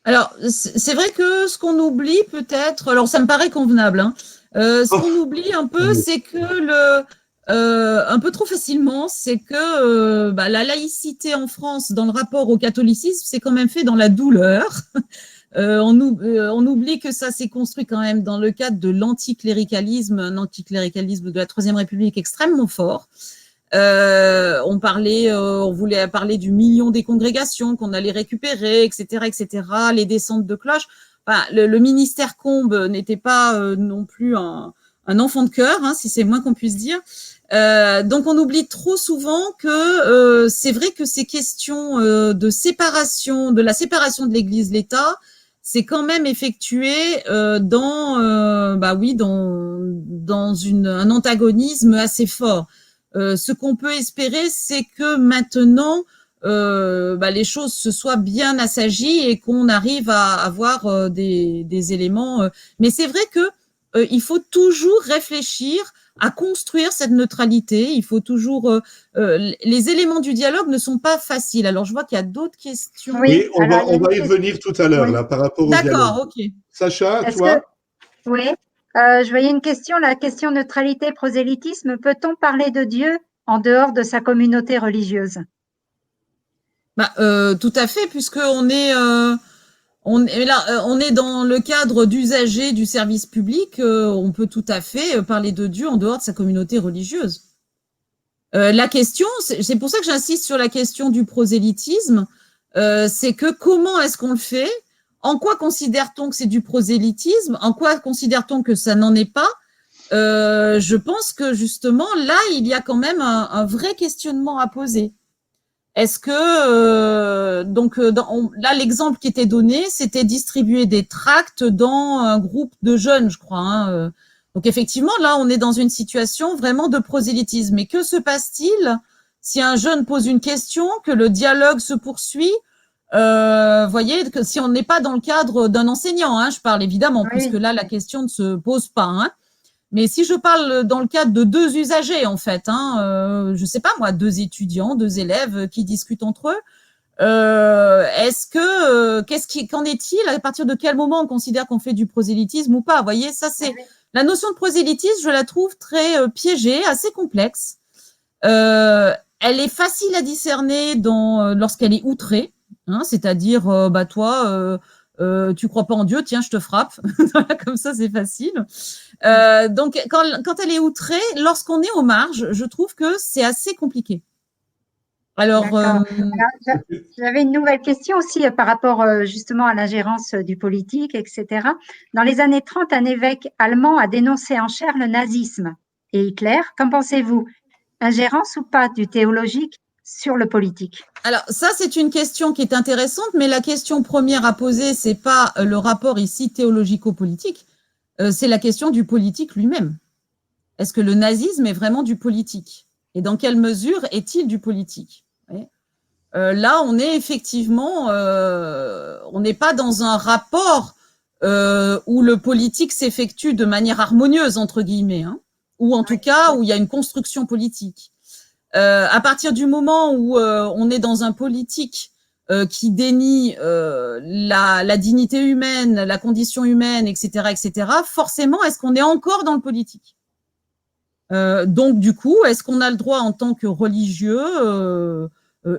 Alors, c'est vrai que ce qu'on oublie peut-être, alors ça me paraît convenable, hein, ce qu'on oublie un peu, c'est que un peu trop facilement, c'est que la laïcité en France, dans le rapport au catholicisme, c'est quand même fait dans la douleur. On oublie que ça s'est construit quand même dans le cadre de l'anticléricalisme, un anticléricalisme de la Troisième République extrêmement fort. On voulait parler du million des congrégations qu'on allait récupérer, etc., etc., les descentes de cloches. Enfin, le ministère Combes n'était pas non plus un enfant de cœur, hein, si c'est le moins qu'on puisse dire. Donc, on oublie trop souvent que c'est vrai que ces questions de la séparation de l'Église-l'État, c'est quand même effectué dans un antagonisme assez fort. Ce qu'on peut espérer, c'est que maintenant, les choses se soient bien assagies et qu'on arrive à avoir des éléments. Mais c'est vrai que il faut toujours réfléchir à construire cette neutralité. Il faut toujours. Les éléments du dialogue ne sont pas faciles. Alors, je vois qu'il y a d'autres questions. Oui, on va y revenir tout à l'heure, là, par rapport au dialogue. D'accord, ok. Sacha, toi? Oui. Je voyais une question, la question neutralité, prosélytisme. Peut-on parler de Dieu en dehors de sa communauté religieuse? Tout à fait, puisqu'on est, on est dans le cadre d'usagers du service public. On peut tout à fait parler de Dieu en dehors de sa communauté religieuse. La question, c'est pour ça que j'insiste sur la question du prosélytisme, c'est que comment est-ce qu'on le fait? En quoi considère-t-on que c'est du prosélytisme? En quoi considère-t-on que ça n'en est pas? Je pense que justement, là, il y a quand même un vrai questionnement à poser. Est-ce que là, l'exemple qui était donné, c'était distribuer des tracts dans un groupe de jeunes, je crois. Hein. Donc effectivement, là, on est dans une situation vraiment de prosélytisme. Mais que se passe-t-il si un jeune pose une question, que le dialogue se poursuit? Voyez, que si on n'est pas dans le cadre d'un enseignant, hein, je parle évidemment, puisque là, la question ne se pose pas. Hein. Mais si je parle dans le cadre de deux usagers, en fait, hein, je sais pas moi, deux étudiants, deux élèves qui discutent entre eux, qu'en est-il? À partir de quel moment on considère qu'on fait du prosélytisme ou pas? Vous voyez, ça c'est la notion de prosélytisme, je la trouve très piégée, assez complexe. Elle est facile à discerner lorsqu'elle est outrée, hein, c'est-à-dire, toi. Tu crois pas en Dieu, tiens, je te frappe. Comme ça, c'est facile. Donc, quand elle est outrée, lorsqu'on est aux marges, je trouve que c'est assez compliqué. Alors, j'avais une nouvelle question aussi par rapport justement à l'ingérence du politique, etc. Dans les années 30, un évêque allemand a dénoncé en chair le nazisme et Hitler. Qu'en pensez-vous? Ingérence ou pas du théologique sur le politique? Alors, ça, c'est une question qui est intéressante, mais la question première à poser, c'est pas le rapport ici théologico-politique, c'est la question du politique lui-même. Est-ce que le nazisme est vraiment du politique? Et dans quelle mesure est-il du politique? Là, on est effectivement, on n'est pas dans un rapport où le politique s'effectue de manière harmonieuse, entre guillemets, hein, ou en tout cas où il y a une construction politique. À partir du moment où on est dans un politique qui dénie la dignité humaine, la condition humaine, etc., etc., forcément, est-ce qu'on est encore dans le politique? Donc, du coup, est-ce qu'on a le droit en tant que religieux,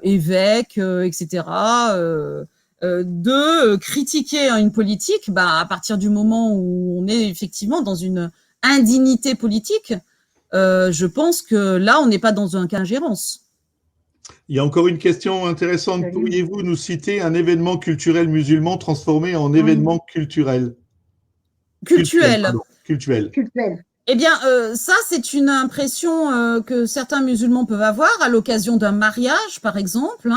évêque, etc., de critiquer une politique? À partir du moment où on est effectivement dans une indignité politique, je pense que là, on n'est pas dans un cas d'ingérence. Il y a encore une question intéressante. Salut. Pourriez-vous nous citer un événement culturel musulman transformé en événement culturel? Cultuel. Cultuel. Eh bien, ça, c'est une impression que certains musulmans peuvent avoir à l'occasion d'un mariage, par exemple.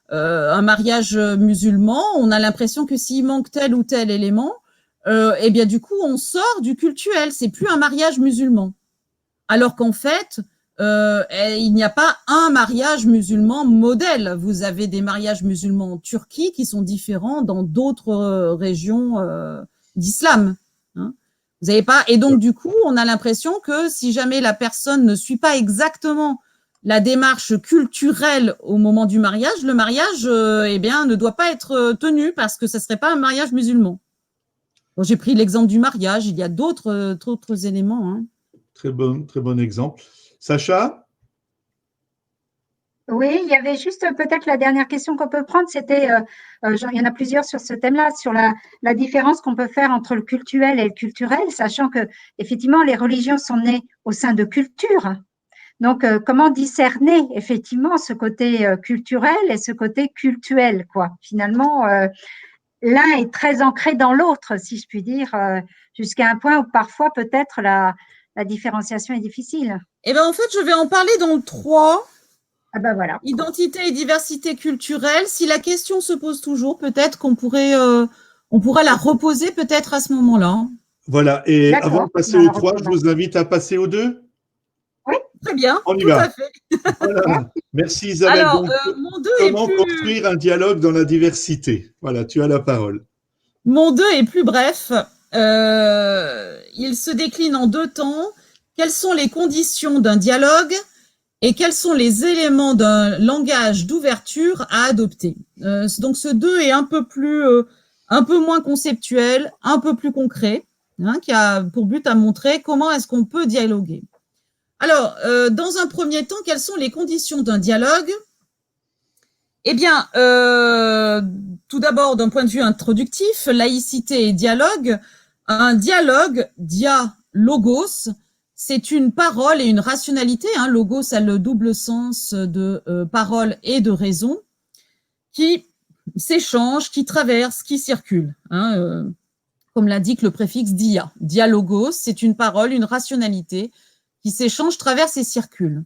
Un mariage musulman, on a l'impression que s'il manque tel ou tel élément, eh bien, du coup, on sort du cultuel. C'est plus un mariage musulman. Alors qu'en fait, il n'y a pas un mariage musulman modèle. Vous avez des mariages musulmans en Turquie qui sont différents dans d'autres régions d'islam. Hein. Vous avez pas, et donc du coup, on a l'impression que si jamais la personne ne suit pas exactement la démarche culturelle au moment du mariage, le mariage, eh bien, ne doit pas être tenu parce que ça serait pas un mariage musulman. Bon, j'ai pris l'exemple du mariage. Il y a d'autres éléments. Hein. Très bon exemple. Sacha? Oui, il y avait juste peut-être la dernière question qu'on peut prendre, c'était, il y en a plusieurs sur ce thème-là, sur la différence qu'on peut faire entre le cultuel et le culturel, sachant que effectivement les religions sont nées au sein de cultures. Donc, comment discerner effectivement ce côté culturel et ce côté cultuel, quoi. Finalement, l'un est très ancré dans l'autre, si je puis dire, jusqu'à un point où parfois peut-être la différenciation est difficile. Eh bien, en fait, je vais en parler dans le 3. Ah ben voilà. Identité et diversité culturelle. Si la question se pose toujours, peut-être qu'on pourrait, on pourra la reposer peut-être à ce moment-là. Voilà. Et avant de passer au 3, je vous invite à passer au 2. Oui. Très bien. On y tout va. À fait. Voilà. Merci Isabelle. Alors, donc, mon 2 comment construire un dialogue dans la diversité? Voilà, tu as la parole. Mon 2 est plus bref. Il se décline en 2 temps. Quelles sont les conditions d'un dialogue et quels sont les éléments d'un langage d'ouverture à adopter? Donc ce 2 est un peu moins conceptuel, un peu plus concret, hein, qui a pour but à montrer comment est-ce qu'on peut dialoguer. Alors, dans un premier temps, quelles sont les conditions d'un dialogue? Eh bien, tout d'abord, d'un point de vue introductif, laïcité et dialogue. Un dialogue, dia-logos, c'est une parole et une rationalité. Hein. Logos a le double sens de parole et de raison, qui s'échangent, qui traversent, qui circulent. Hein, comme l'indique le préfixe dia. Dialogos, c'est une parole, une rationalité qui s'échange, traverse et circule.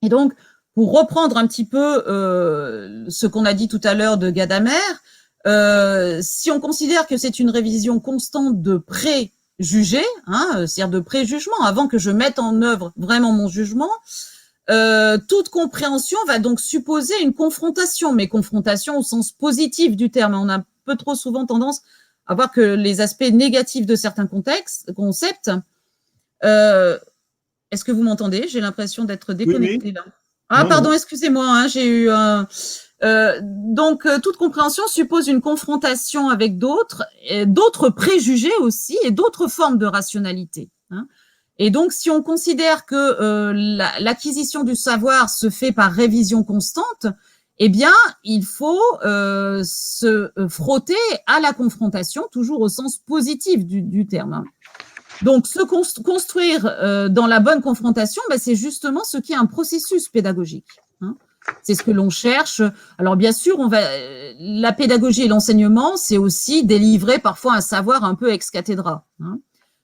Et donc, pour reprendre un petit peu ce qu'on a dit tout à l'heure de Gadamer, si on considère que c'est une révision constante de préjugés, hein, c'est-à-dire de préjugement, avant que je mette en œuvre vraiment mon jugement, toute compréhension va donc supposer une confrontation, mais confrontation au sens positif du terme. On a un peu trop souvent tendance à voir que les aspects négatifs de certains concepts. Est-ce que vous m'entendez? J'ai l'impression d'être déconnectée oui. là. Ah, pardon, excusez-moi, hein, j'ai eu un... donc, toute compréhension suppose une confrontation avec d'autres préjugés aussi, et d'autres formes de rationalité. Hein. Et donc, si on considère que l'acquisition du savoir se fait par révision constante, eh bien, il faut se frotter à la confrontation, toujours au sens positif du terme. Hein. Donc, se construire dans la bonne confrontation, ben, c'est justement ce qui est un processus pédagogique. Hein. C'est ce que l'on cherche. Alors, bien sûr, la pédagogie et l'enseignement, c'est aussi délivrer parfois un savoir un peu ex cathedra. Hein.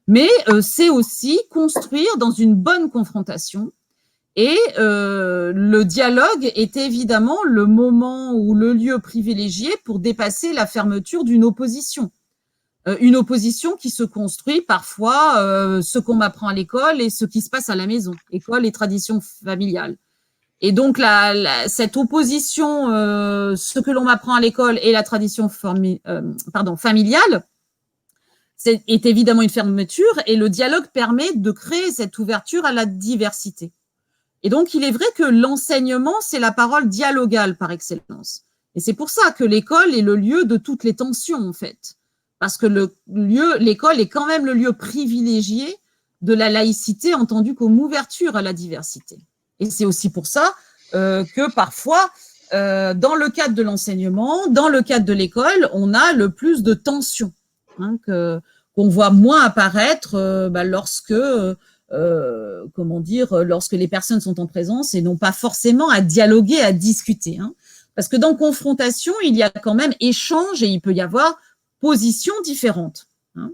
Mais c'est aussi construire dans une bonne confrontation. Et le dialogue est évidemment le moment ou le lieu privilégié pour dépasser la fermeture d'une opposition. Une opposition qui se construit parfois ce qu'on m'apprend à l'école et ce qui se passe à la maison, école et tradition familiale. Et donc cette opposition, ce que l'on m'apprend à l'école et la tradition familiale, est évidemment une fermeture, et le dialogue permet de créer cette ouverture à la diversité. Et donc il est vrai que l'enseignement, c'est la parole dialogale par excellence. Et c'est pour ça que l'école est le lieu de toutes les tensions en fait. Parce que l'école est quand même le lieu privilégié de la laïcité, entendu comme ouverture à la diversité. Et c'est aussi pour ça que parfois, dans le cadre de l'enseignement, dans le cadre de l'école, on a le plus de tensions, hein, qu'on voit moins apparaître lorsque comment dire, lorsque les personnes sont en présence et non pas forcément à dialoguer, à discuter. Hein. Parce que dans confrontation, il y a quand même échange et il peut y avoir positions différentes. Hein.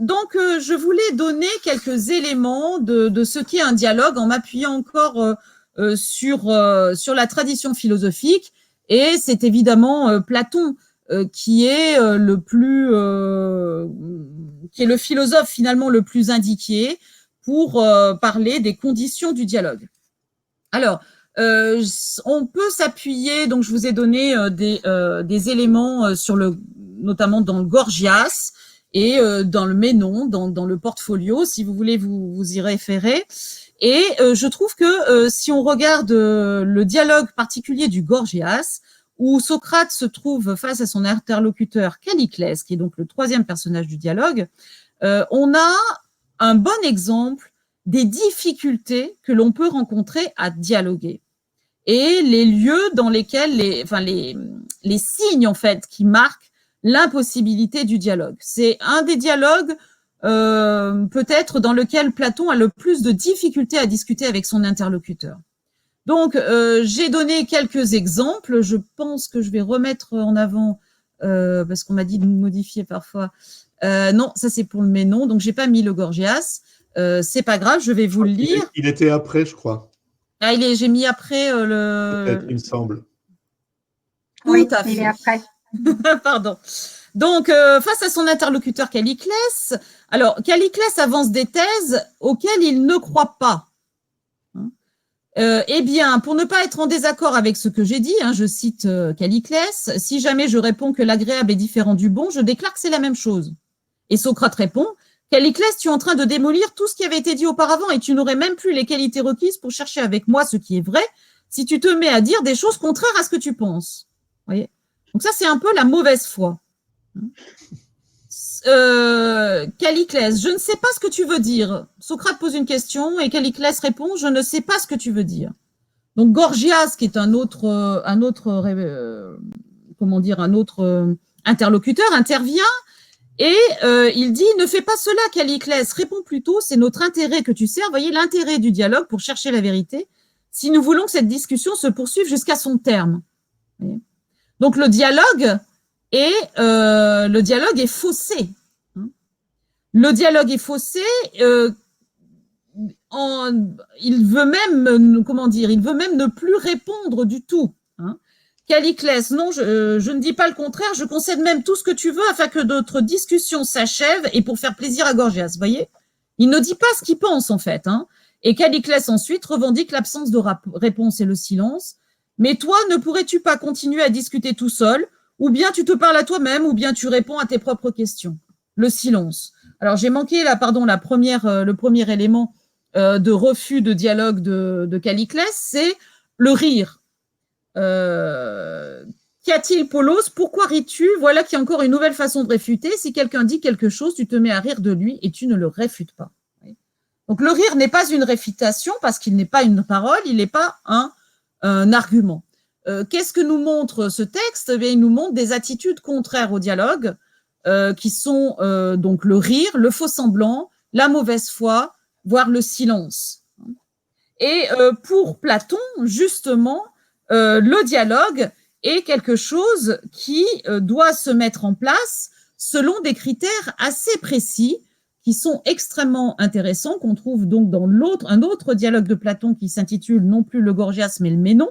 Donc, je voulais donner quelques éléments de ce qu'est un dialogue en m'appuyant encore sur la tradition philosophique. Et c'est évidemment Platon qui est qui est le philosophe finalement le plus indiqué pour parler des conditions du dialogue. Alors, on peut s'appuyer, donc je vous ai donné des éléments notamment dans le Gorgias et dans le Ménon, dans le portfolio, si vous voulez vous y référer. Et je trouve que si on regarde le dialogue particulier du Gorgias, où Socrate se trouve face à son interlocuteur Calliclès, qui est donc le troisième personnage du dialogue, on a un bon exemple des difficultés que l'on peut rencontrer à dialoguer et les lieux dans lesquels les signes en fait qui marquent l'impossibilité du dialogue. C'est un des dialogues peut-être dans lequel Platon a le plus de difficultés à discuter avec son interlocuteur. Donc, j'ai donné quelques exemples. Je pense que je vais remettre en avant, parce qu'on m'a dit de modifier parfois. Non, ça c'est pour le Ménon, donc j'ai pas mis le Gorgias. C'est pas grave, je vais vous le lire. Il était après, je crois. Ah, j'ai mis après le... Peut-être, il me semble. Oui, il est après. Pardon. Donc, face à son interlocuteur Calliclès, alors Calliclès avance des thèses auxquelles il ne croit pas. Eh bien, pour ne pas être en désaccord avec ce que j'ai dit, hein, je cite Calliclès, si jamais je réponds que l'agréable est différent du bon, je déclare que c'est la même chose. Et Socrate répond, Calliclès, tu es en train de démolir tout ce qui avait été dit auparavant et tu n'aurais même plus les qualités requises pour chercher avec moi ce qui est vrai si tu te mets à dire des choses contraires à ce que tu penses. Vous voyez ? Donc ça, c'est un peu la mauvaise foi. Calliclès, je ne sais pas ce que tu veux dire. Socrate pose une question et Calliclès répond, je ne sais pas ce que tu veux dire. Donc Gorgias, qui est un autre interlocuteur, intervient et il dit, ne fais pas cela, Calliclès, réponds plutôt, c'est notre intérêt que tu sers. Vous voyez, l'intérêt du dialogue pour chercher la vérité, si nous voulons que cette discussion se poursuive jusqu'à son terme. Donc le dialogue est faussé. Le dialogue est faussé. Il veut même ne plus répondre du tout. Calliclès, non, je ne dis pas le contraire. Je concède même tout ce que tu veux afin que notre discussion s'achève et pour faire plaisir à Gorgias. Vous voyez, il ne dit pas ce qu'il pense en fait. Et Calliclès ensuite revendique l'absence de réponse et le silence. Mais toi, ne pourrais-tu pas continuer à discuter tout seul? Ou bien tu te parles à toi-même, ou bien tu réponds à tes propres questions. Le silence. Alors, j'ai manqué le premier élément de refus de dialogue de Calliclès, c'est le rire. Qu'y a-t-il, Paulos? Pourquoi ris-tu? Voilà qu'il y a encore une nouvelle façon de réfuter. Si quelqu'un dit quelque chose, tu te mets à rire de lui et tu ne le réfutes pas. Donc, le rire n'est pas une réfutation parce qu'il n'est pas une parole, il n'est pas un argument. Qu'est-ce que nous montre ce texte? Eh bien, il nous montre des attitudes contraires au dialogue, qui sont donc le rire, le faux semblant, la mauvaise foi, voire le silence. Et pour Platon, justement, le dialogue est quelque chose qui doit se mettre en place selon des critères assez précis qui sont extrêmement intéressants, qu'on trouve donc dans un autre dialogue de Platon qui s'intitule non plus le Gorgias, mais le Ménon,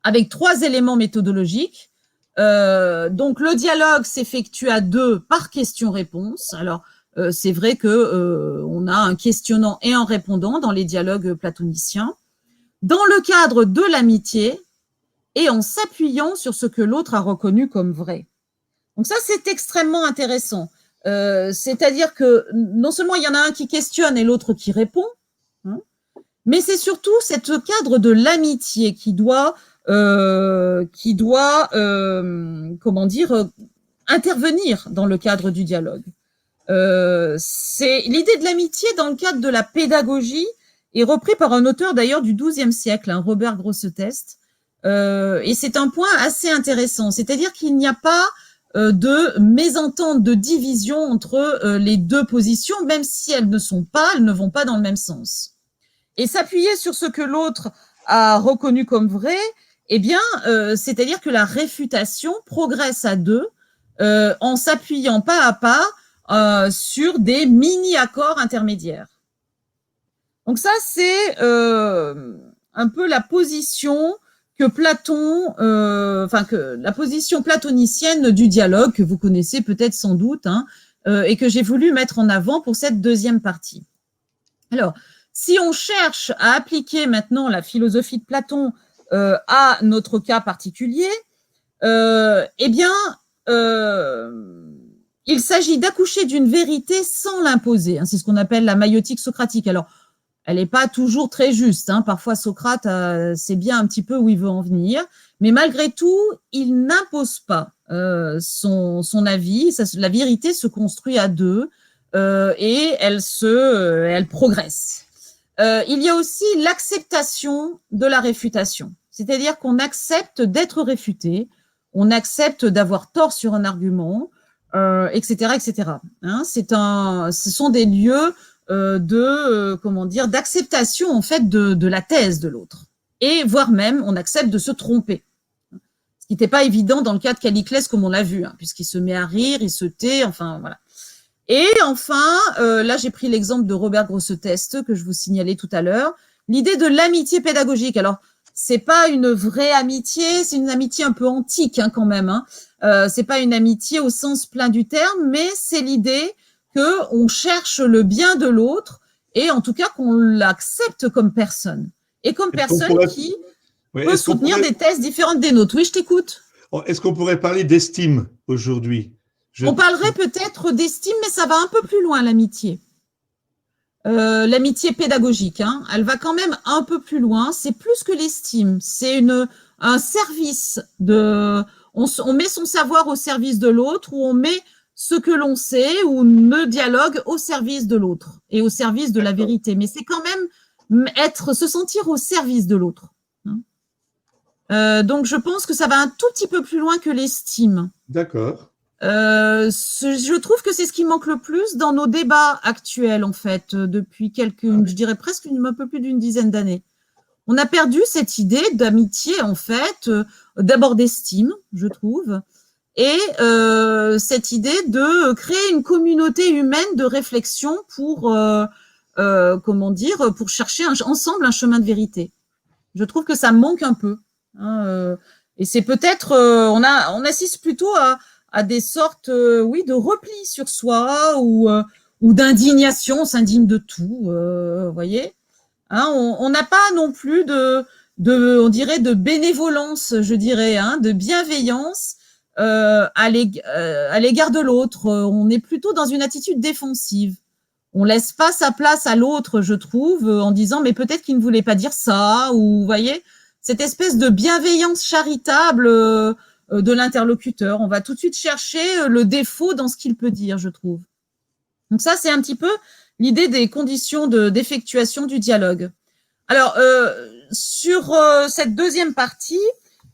avec 3 éléments méthodologiques. Donc, le dialogue s'effectue à 2 par question-réponse. Alors, c'est vrai que on a un questionnant et un répondant dans les dialogues platoniciens, dans le cadre de l'amitié et en s'appuyant sur ce que l'autre a reconnu comme vrai. Donc ça, c'est extrêmement intéressant. C'est-à-dire que non seulement il y en a un qui questionne et l'autre qui répond, mais c'est surtout cette cadre de l'amitié qui doit intervenir dans le cadre du dialogue. C'est l'idée de l'amitié dans le cadre de la pédagogie est repris par un auteur d'ailleurs du XIIe siècle, Robert Grosseteste, et c'est un point assez intéressant. C'est-à-dire qu'il n'y a pas de mésentente, de division entre les deux positions, même si elles ne vont pas dans le même sens. Et s'appuyer sur ce que l'autre a reconnu comme vrai, eh bien, c'est-à-dire que la réfutation progresse à deux en s'appuyant pas à pas sur des mini-accords intermédiaires. Donc ça, c'est un peu la position que Platon, que la position platonicienne du dialogue, que vous connaissez peut-être sans doute, et que j'ai voulu mettre en avant pour cette deuxième partie. Alors, si on cherche à appliquer maintenant la philosophie de Platon à notre cas particulier, eh bien, il s'agit d'accoucher d'une vérité sans l'imposer. C'est ce qu'on appelle la maïotique socratique. Alors, elle n'est pas toujours très juste. Parfois, Socrate sait bien un petit peu où il veut en venir. Mais malgré tout, il n'impose pas son avis. La vérité se construit à deux et elle progresse. Il y a aussi l'acceptation de la réfutation. C'est-à-dire qu'on accepte d'être réfuté, on accepte d'avoir tort sur un argument, etc., etc. Ce sont des lieux d'acceptation en fait de la thèse de l'autre, et voire même on accepte de se tromper, ce qui n'était pas évident dans le cas de Calliclès comme on l'a vu, puisqu'il se met à rire, il se tait, enfin voilà. Et enfin, là j'ai pris l'exemple de Robert Grosseteste que je vous signalais tout à l'heure, l'idée de l'amitié pédagogique. Alors c'est pas une vraie amitié, c'est une amitié un peu antique quand même. C'est pas une amitié au sens plein du terme, mais c'est l'idée qu'on cherche le bien de l'autre et en tout cas qu'on l'accepte comme personne. Et comme personne qui peut soutenir des thèses différentes des nôtres. Oui, je t'écoute. Est-ce qu'on pourrait parler d'estime aujourd'hui? On parlerait peut-être d'estime, mais ça va un peu plus loin, l'amitié. L'amitié pédagogique, elle va quand même un peu plus loin. C'est plus que l'estime. C'est un service on met son savoir au service de l'autre, ou on met ce que l'on sait, ou le dialogue au service de l'autre et au service de la vérité. Mais c'est quand même se sentir au service de l'autre. Donc, je pense que ça va un tout petit peu plus loin que l'estime. D'accord. Je trouve que c'est ce qui manque le plus dans nos débats actuels, en fait, depuis je dirais presque un peu plus d'une dizaine d'années. On a perdu cette idée d'amitié, en fait, d'abord d'estime, je trouve, et cette idée de créer une communauté humaine de réflexion pour chercher ensemble un chemin de vérité. Je trouve que ça manque un peu. Et c'est peut-être, on assiste plutôt à des sortes, de repli sur soi ou d'indignation, on s'indigne de tout, vous voyez. On n'a pas non plus on dirait de bénévolence, je dirais, de bienveillance à l'égard de l'autre. On est plutôt dans une attitude défensive. On laisse pas sa place à l'autre, je trouve, en disant mais peut-être qu'il ne voulait pas dire ça, ou vous voyez, cette espèce de bienveillance charitable de l'interlocuteur. On va tout de suite chercher le défaut dans ce qu'il peut dire, je trouve. Donc ça, c'est un petit peu l'idée des conditions d'effectuation du dialogue. Alors, sur cette deuxième partie,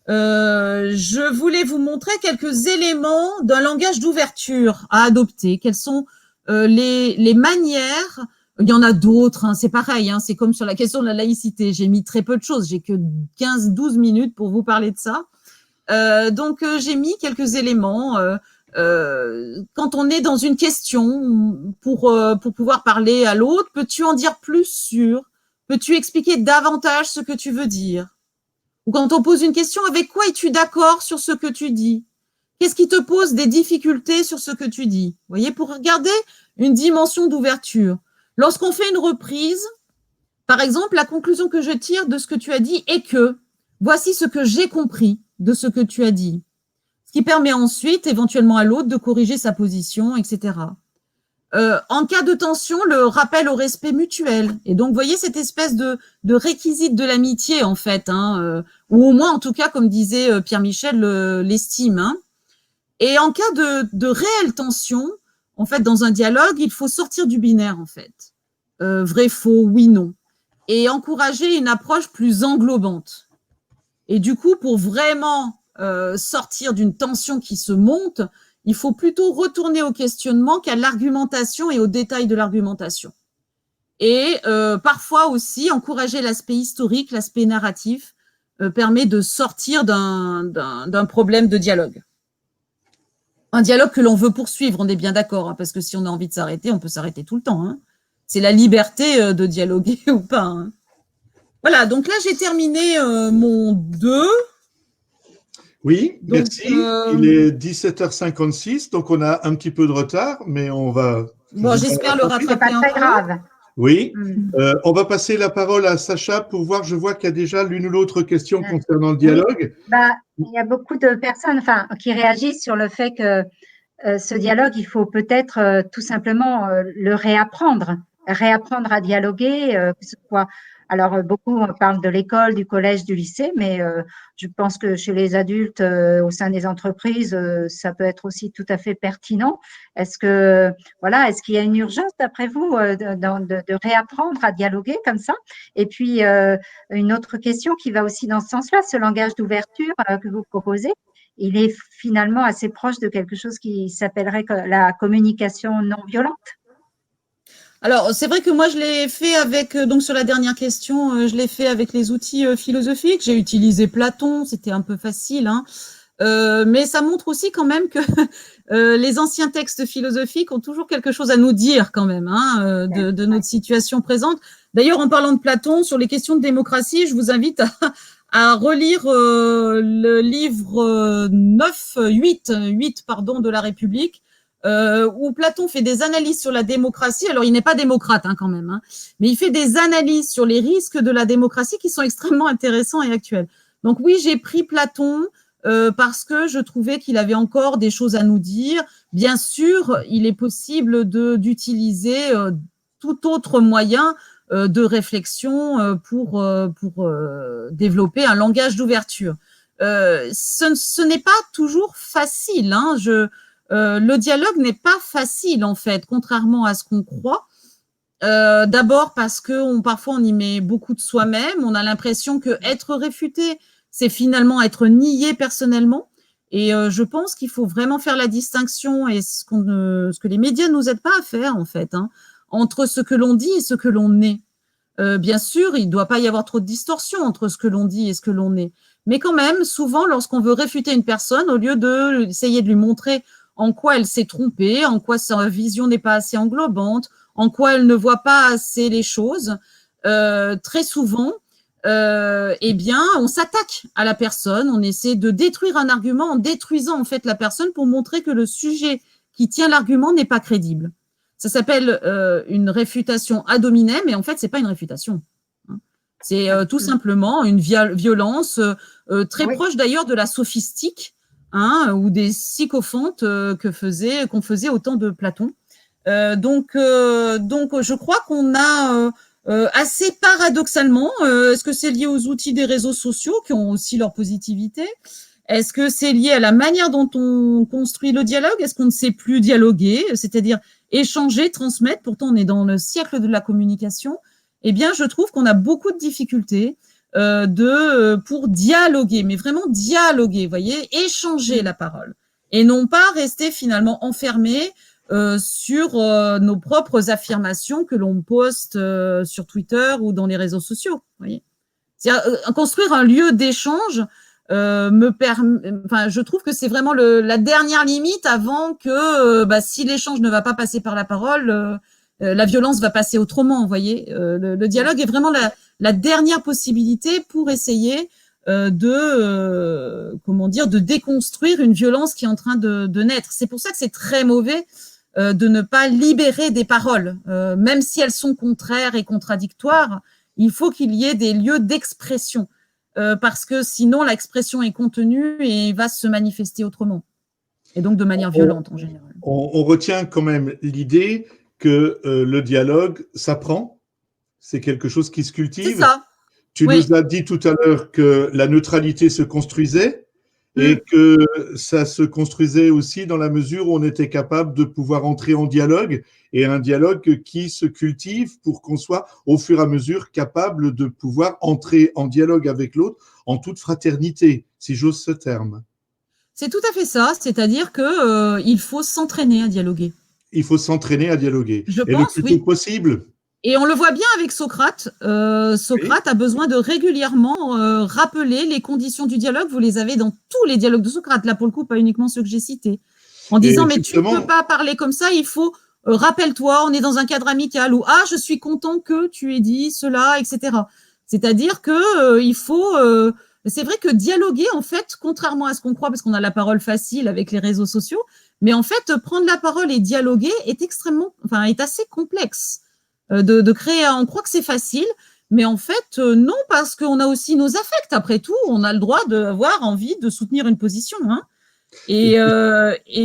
je voulais vous montrer quelques éléments d'un langage d'ouverture à adopter. Quelles sont les manières? Il y en a d'autres, c'est pareil, c'est comme sur la question de la laïcité. J'ai mis très peu de choses, j'ai que 15-12 minutes pour vous parler de ça. Donc, j'ai mis quelques éléments. Quand on est dans une question, pour pouvoir parler à l'autre, peux-tu en dire plus sur? Peux-tu expliquer davantage ce que tu veux dire? Ou quand on pose une question, avec quoi es-tu d'accord sur ce que tu dis? Qu'est-ce qui te pose des difficultés sur ce que tu dis? Vous voyez, pour regarder une dimension d'ouverture. Lorsqu'on fait une reprise, par exemple, la conclusion que je tire de ce que tu as dit est que voici ce que j'ai compris de ce que tu as dit. Ce qui permet ensuite, éventuellement à l'autre, de corriger sa position, etc. En cas de tension, le rappel au respect mutuel. Et donc, vous voyez cette espèce de réquisite de l'amitié, en fait, ou au moins, en tout cas, comme disait Pierre Michel, l'estime. Et en cas de réelle tension, en fait, dans un dialogue, il faut sortir du binaire, en fait. Vrai, faux, oui, non. Et encourager une approche plus englobante. Et du coup, pour vraiment sortir d'une tension qui se monte, il faut plutôt retourner au questionnement qu'à l'argumentation et au détail de l'argumentation. Et parfois aussi, encourager l'aspect historique, l'aspect narratif, permet de sortir d'un problème de dialogue. Un dialogue que l'on veut poursuivre, on est bien d'accord, hein, parce que si on a envie de s'arrêter, on peut s'arrêter tout le temps. Hein. C'est la liberté de dialoguer ou pas. Hein. Voilà, donc là, j'ai terminé mon 2. Oui, merci. Il est 17h56, donc on a un petit peu de retard, mais on va… Bon, j'espère le rattraper. C'est pas très grave. Oui, on va passer la parole à Sacha pour voir, je vois qu'il y a déjà l'une ou l'autre question concernant le dialogue. Oui. Il y a beaucoup de personnes qui réagissent sur le fait que ce dialogue, il faut peut-être tout simplement le réapprendre à dialoguer, que ce soit… Alors, beaucoup parlent de l'école, du collège, du lycée, mais je pense que chez les adultes, au sein des entreprises, ça peut être aussi tout à fait pertinent. Est-ce qu'il y a une urgence, d'après vous, de réapprendre à dialoguer comme ça? Et puis, une autre question qui va aussi dans ce sens-là, ce langage d'ouverture que vous proposez, il est finalement assez proche de quelque chose qui s'appellerait la communication non violente. Alors, c'est vrai que moi, je l'ai fait avec, donc sur la dernière question, je l'ai fait avec les outils philosophiques. J'ai utilisé Platon, c'était un peu facile, hein. Mais ça montre aussi quand même que les anciens textes philosophiques ont toujours quelque chose à nous dire quand même, hein, de notre situation présente. D'ailleurs, en parlant de Platon, sur les questions de démocratie, je vous invite à relire le livre 8 de la République, où Platon fait des analyses sur la démocratie. Alors, il n'est pas démocrate quand même, hein, mais il fait des analyses sur les risques de la démocratie qui sont extrêmement intéressants et actuels. Donc oui, j'ai pris Platon parce que je trouvais qu'il avait encore des choses à nous dire. Bien sûr, il est possible d'utiliser tout autre moyen de réflexion pour développer un langage d'ouverture. Ce n'est pas toujours facile, hein. Le dialogue n'est pas facile, en fait, contrairement à ce qu'on croit. D'abord parce que parfois on y met beaucoup de soi-même. On a l'impression que être réfuté, c'est finalement être nié personnellement. Et je pense qu'il faut vraiment faire la distinction, et ce que les médias nous aident pas à faire, en fait, hein, entre ce que l'on dit et ce que l'on est. Bien sûr, il ne doit pas y avoir trop de distorsion entre ce que l'on dit et ce que l'on est. Mais quand même, souvent, lorsqu'on veut réfuter une personne, au lieu d'essayer de lui montrer en quoi elle s'est trompée, en quoi sa vision n'est pas assez englobante, en quoi elle ne voit pas assez les choses, très souvent, eh bien, on s'attaque à la personne, on essaie de détruire un argument en détruisant en fait la personne pour montrer que le sujet qui tient l'argument n'est pas crédible. Ça s'appelle une réfutation ad hominem, mais en fait, c'est pas une réfutation. Hein. C'est tout simplement une violence très proche d'ailleurs de la sophistique, hein, ou des sycophantes qu'on faisait au temps de Platon. Donc, je crois qu'on a assez paradoxalement, est-ce que c'est lié aux outils des réseaux sociaux qui ont aussi leur positivité? Est-ce que c'est lié à la manière dont on construit le dialogue? Est-ce qu'on ne sait plus dialoguer, c'est-à-dire échanger, transmettre? Pourtant, on est dans le siècle de la communication. Eh bien, je trouve qu'on a beaucoup de difficultés pour dialoguer, mais vraiment dialoguer, vous voyez, échanger la parole, et non pas rester finalement enfermé sur nos propres affirmations que l'on poste sur Twitter ou dans les réseaux sociaux, vous voyez. C'est-à-dire, construire un lieu d'échange je trouve que c'est vraiment la dernière limite avant que, si l'échange ne va pas passer par la parole, la violence va passer autrement, vous voyez. Le dialogue est vraiment la dernière possibilité pour essayer de déconstruire une violence qui est en train de naître. C'est pour ça que c'est très mauvais de ne pas libérer des paroles, même si elles sont contraires et contradictoires. Il faut qu'il y ait des lieux d'expression. Parce que sinon, l'expression est contenue et va se manifester autrement, et donc de manière violente en général. On retient quand même l'idée que le dialogue s'apprend, c'est quelque chose qui se cultive. C'est ça. Tu nous as dit tout à l'heure que la neutralité se construisait et que ça se construisait aussi dans la mesure où on était capable de pouvoir entrer en dialogue, et un dialogue qui se cultive pour qu'on soit au fur et à mesure capable de pouvoir entrer en dialogue avec l'autre en toute fraternité, si j'ose ce terme. C'est tout à fait ça, c'est-à-dire que il faut s'entraîner à dialoguer. Il faut s'entraîner à dialoguer. Je Et le pense, plus tôt oui. possible. Et on le voit bien avec Socrate. Socrate a besoin de régulièrement rappeler les conditions du dialogue. Vous les avez dans tous les dialogues de Socrate, là pour le coup, pas uniquement ceux que j'ai cités. En disant, mais tu ne peux pas parler comme ça, il faut, rappelle-toi, on est dans un cadre amical, ou ah, je suis content que tu aies dit cela, etc. C'est-à-dire que il faut... c'est vrai que dialoguer, en fait, contrairement à ce qu'on croit, parce qu'on a la parole facile avec les réseaux sociaux, mais en fait, prendre la parole et dialoguer est assez complexe. De créer, on croit que c'est facile, mais en fait, non, parce qu'on a aussi nos affects. Après tout, on a le droit d'avoir envie de soutenir une position, hein. Et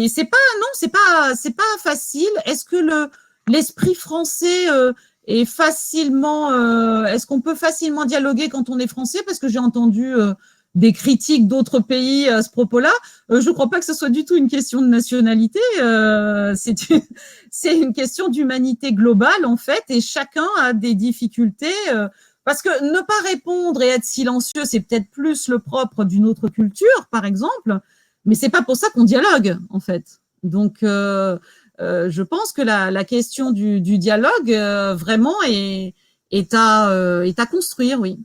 c'est pas facile. Est-ce que l'esprit français est facilement, est-ce qu'on peut facilement dialoguer quand on est français? Parce que j'ai entendu des critiques d'autres pays à ce propos-là. Je ne crois pas que ce soit du tout une question de nationalité. C'est une question d'humanité globale, en fait, et chacun a des difficultés. Parce que ne pas répondre et être silencieux, c'est peut-être plus le propre d'une autre culture, par exemple, mais c'est pas pour ça qu'on dialogue, en fait. Donc, je pense que la question du dialogue, vraiment, est à construire, oui.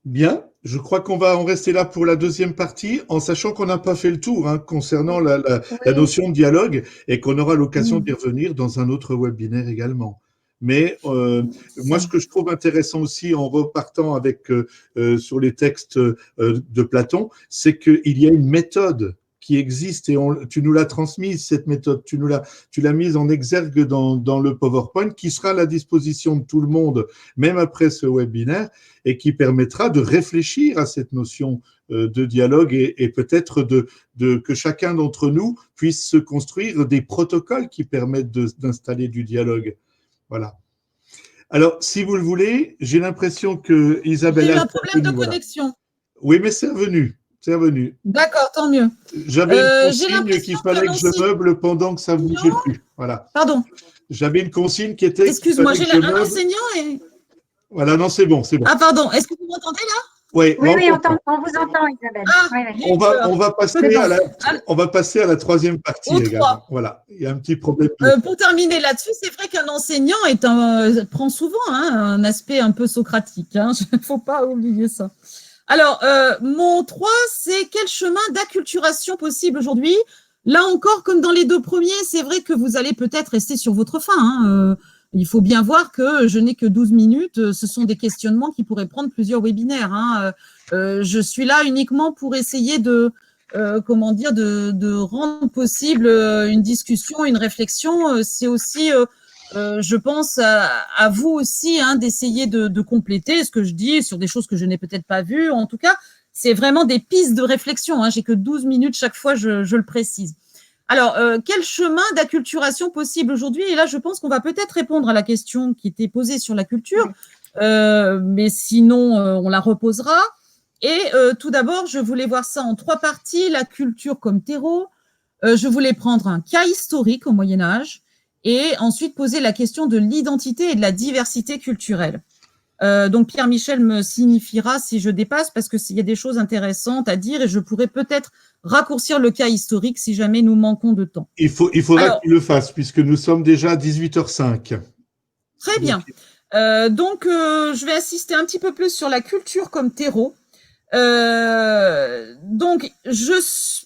Bien, je crois qu'on va en rester là pour la deuxième partie, en sachant qu'on n'a pas fait le tour concernant la notion de dialogue et qu'on aura l'occasion d'y revenir dans un autre webinaire également. Mais moi, ce que je trouve intéressant aussi en repartant sur les textes de Platon, c'est qu'il y a une méthode qui existe et tu nous l'as transmise, cette méthode, tu l'as mise en exergue dans le PowerPoint qui sera à la disposition de tout le monde, même après ce webinaire, et qui permettra de réfléchir à cette notion de dialogue et peut-être que chacun d'entre nous puisse se construire des protocoles qui permettent d'installer du dialogue. Voilà. Alors, si vous le voulez, j'ai l'impression que Isabelle... J'ai eu un problème de connexion. Oui, mais c'est revenu. C'est revenu. D'accord, tant mieux. J'avais une consigne qu'il fallait que je meuble pendant que ça ne bougeait plus. Voilà. Pardon. J'avais une consigne qui était... Excuse-moi, j'ai un enseignant et... Voilà, non, c'est bon, c'est bon. Ah, pardon. Est-ce que vous m'entendez là? Oui, on vous entend, Isabelle. Ah, on va passer à la troisième partie également. Voilà, il y a un petit problème. Pour terminer là-dessus, c'est vrai qu'un enseignant prend souvent un aspect un peu socratique. Il ne faut pas oublier ça. Alors, mon 3, c'est quel chemin d'acculturation possible aujourd'hui? Là encore, comme dans les deux premiers, c'est vrai que vous allez peut-être rester sur votre faim. Il faut bien voir que je n'ai que 12 minutes. Ce sont des questionnements qui pourraient prendre plusieurs webinaires. Je suis là uniquement pour essayer de rendre possible une discussion, une réflexion. C'est aussi, je pense, à vous aussi d'essayer de compléter ce que je dis sur des choses que je n'ai peut-être pas vues. En tout cas, c'est vraiment des pistes de réflexion. J'ai que 12 minutes chaque fois, je le précise. Alors, quel chemin d'acculturation possible aujourd'hui? Et là, je pense qu'on va peut-être répondre à la question qui était posée sur la culture, mais sinon, on la reposera. Et tout d'abord, je voulais voir ça en 3 parties, la culture comme terreau. Je voulais prendre un cas historique au Moyen-Âge et ensuite poser la question de l'identité et de la diversité culturelle. Donc, Pierre-Michel me signifiera si je dépasse parce qu'il y a des choses intéressantes à dire et je pourrais peut-être raccourcir le cas historique si jamais nous manquons de temps. Il faudra que tu le fasses puisque nous sommes déjà à 18h05. Très bien. Donc, je vais insister un petit peu plus sur la culture comme terreau. Donc,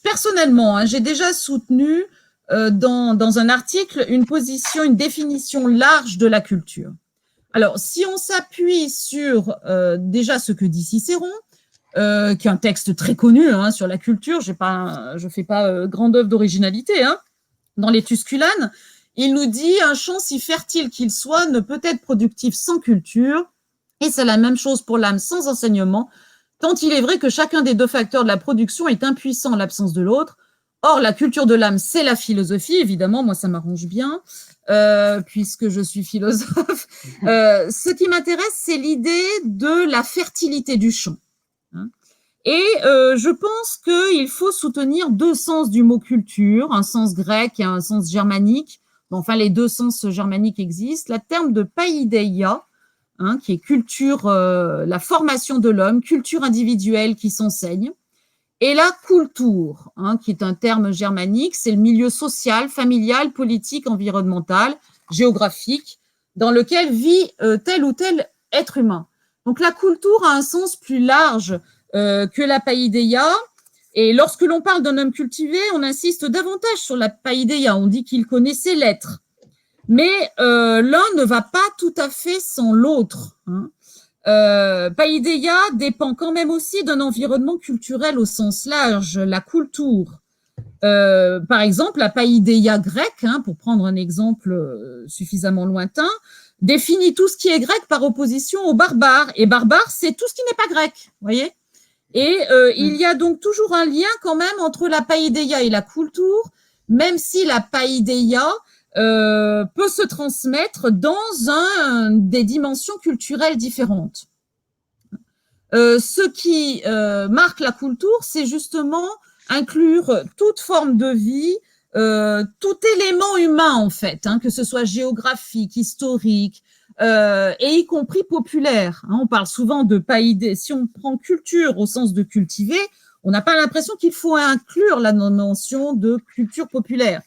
personnellement, j'ai déjà soutenu dans un article une définition large de la culture. Alors, si on s'appuie sur déjà ce que dit Cicéron, qui est un texte très connu sur la culture, je fais pas grande œuvre d'originalité, dans les Tusculanes, il nous dit « Un champ si fertile qu'il soit ne peut être productif sans culture, et c'est la même chose pour l'âme sans enseignement, tant il est vrai que chacun des 2 facteurs de la production est impuissant en l'absence de l'autre. Or, la culture de l'âme, c'est la philosophie, évidemment, moi ça m'arrange bien, puisque je suis philosophe. Ce qui m'intéresse, c'est l'idée de la fertilité du champ. Et je pense qu'il faut soutenir 2 sens du mot culture, un sens grec et un sens germanique. Enfin, les 2 sens germaniques existent. Le terme de paideia, qui est culture, la formation de l'homme, culture individuelle qui s'enseigne. et la Kultur, hein, qui est un terme germanique, c'est le milieu social, familial, politique, environnemental, géographique, dans lequel vit tel ou tel être humain. Donc la Kultur a un sens plus large que la paideia, et lorsque l'on parle d'un homme cultivé, on insiste davantage sur la paideia, on dit qu'il connaissait l'être. Mais l'un ne va pas tout à fait sans l'autre, hein. Paideia dépend quand même aussi d'un environnement culturel au sens large, la culture. Par exemple, la paideia grecque, hein, pour prendre un exemple suffisamment lointain, définit tout ce qui est grec par opposition au barbare. Et barbare, c'est tout ce qui n'est pas grec, vous voyez. Et il y a donc toujours un lien quand même entre la paideia et la culture, même si la paideia peut se transmettre dans des dimensions culturelles différentes. Ce qui marque la culture, c'est justement inclure toute forme de vie, tout élément humain en fait, hein, que ce soit géographique, historique, et y compris populaire. Hein, on parle souvent de païdé. Si on prend culture au sens de cultiver, on n'a pas l'impression qu'il faut inclure la notion de culture populaire.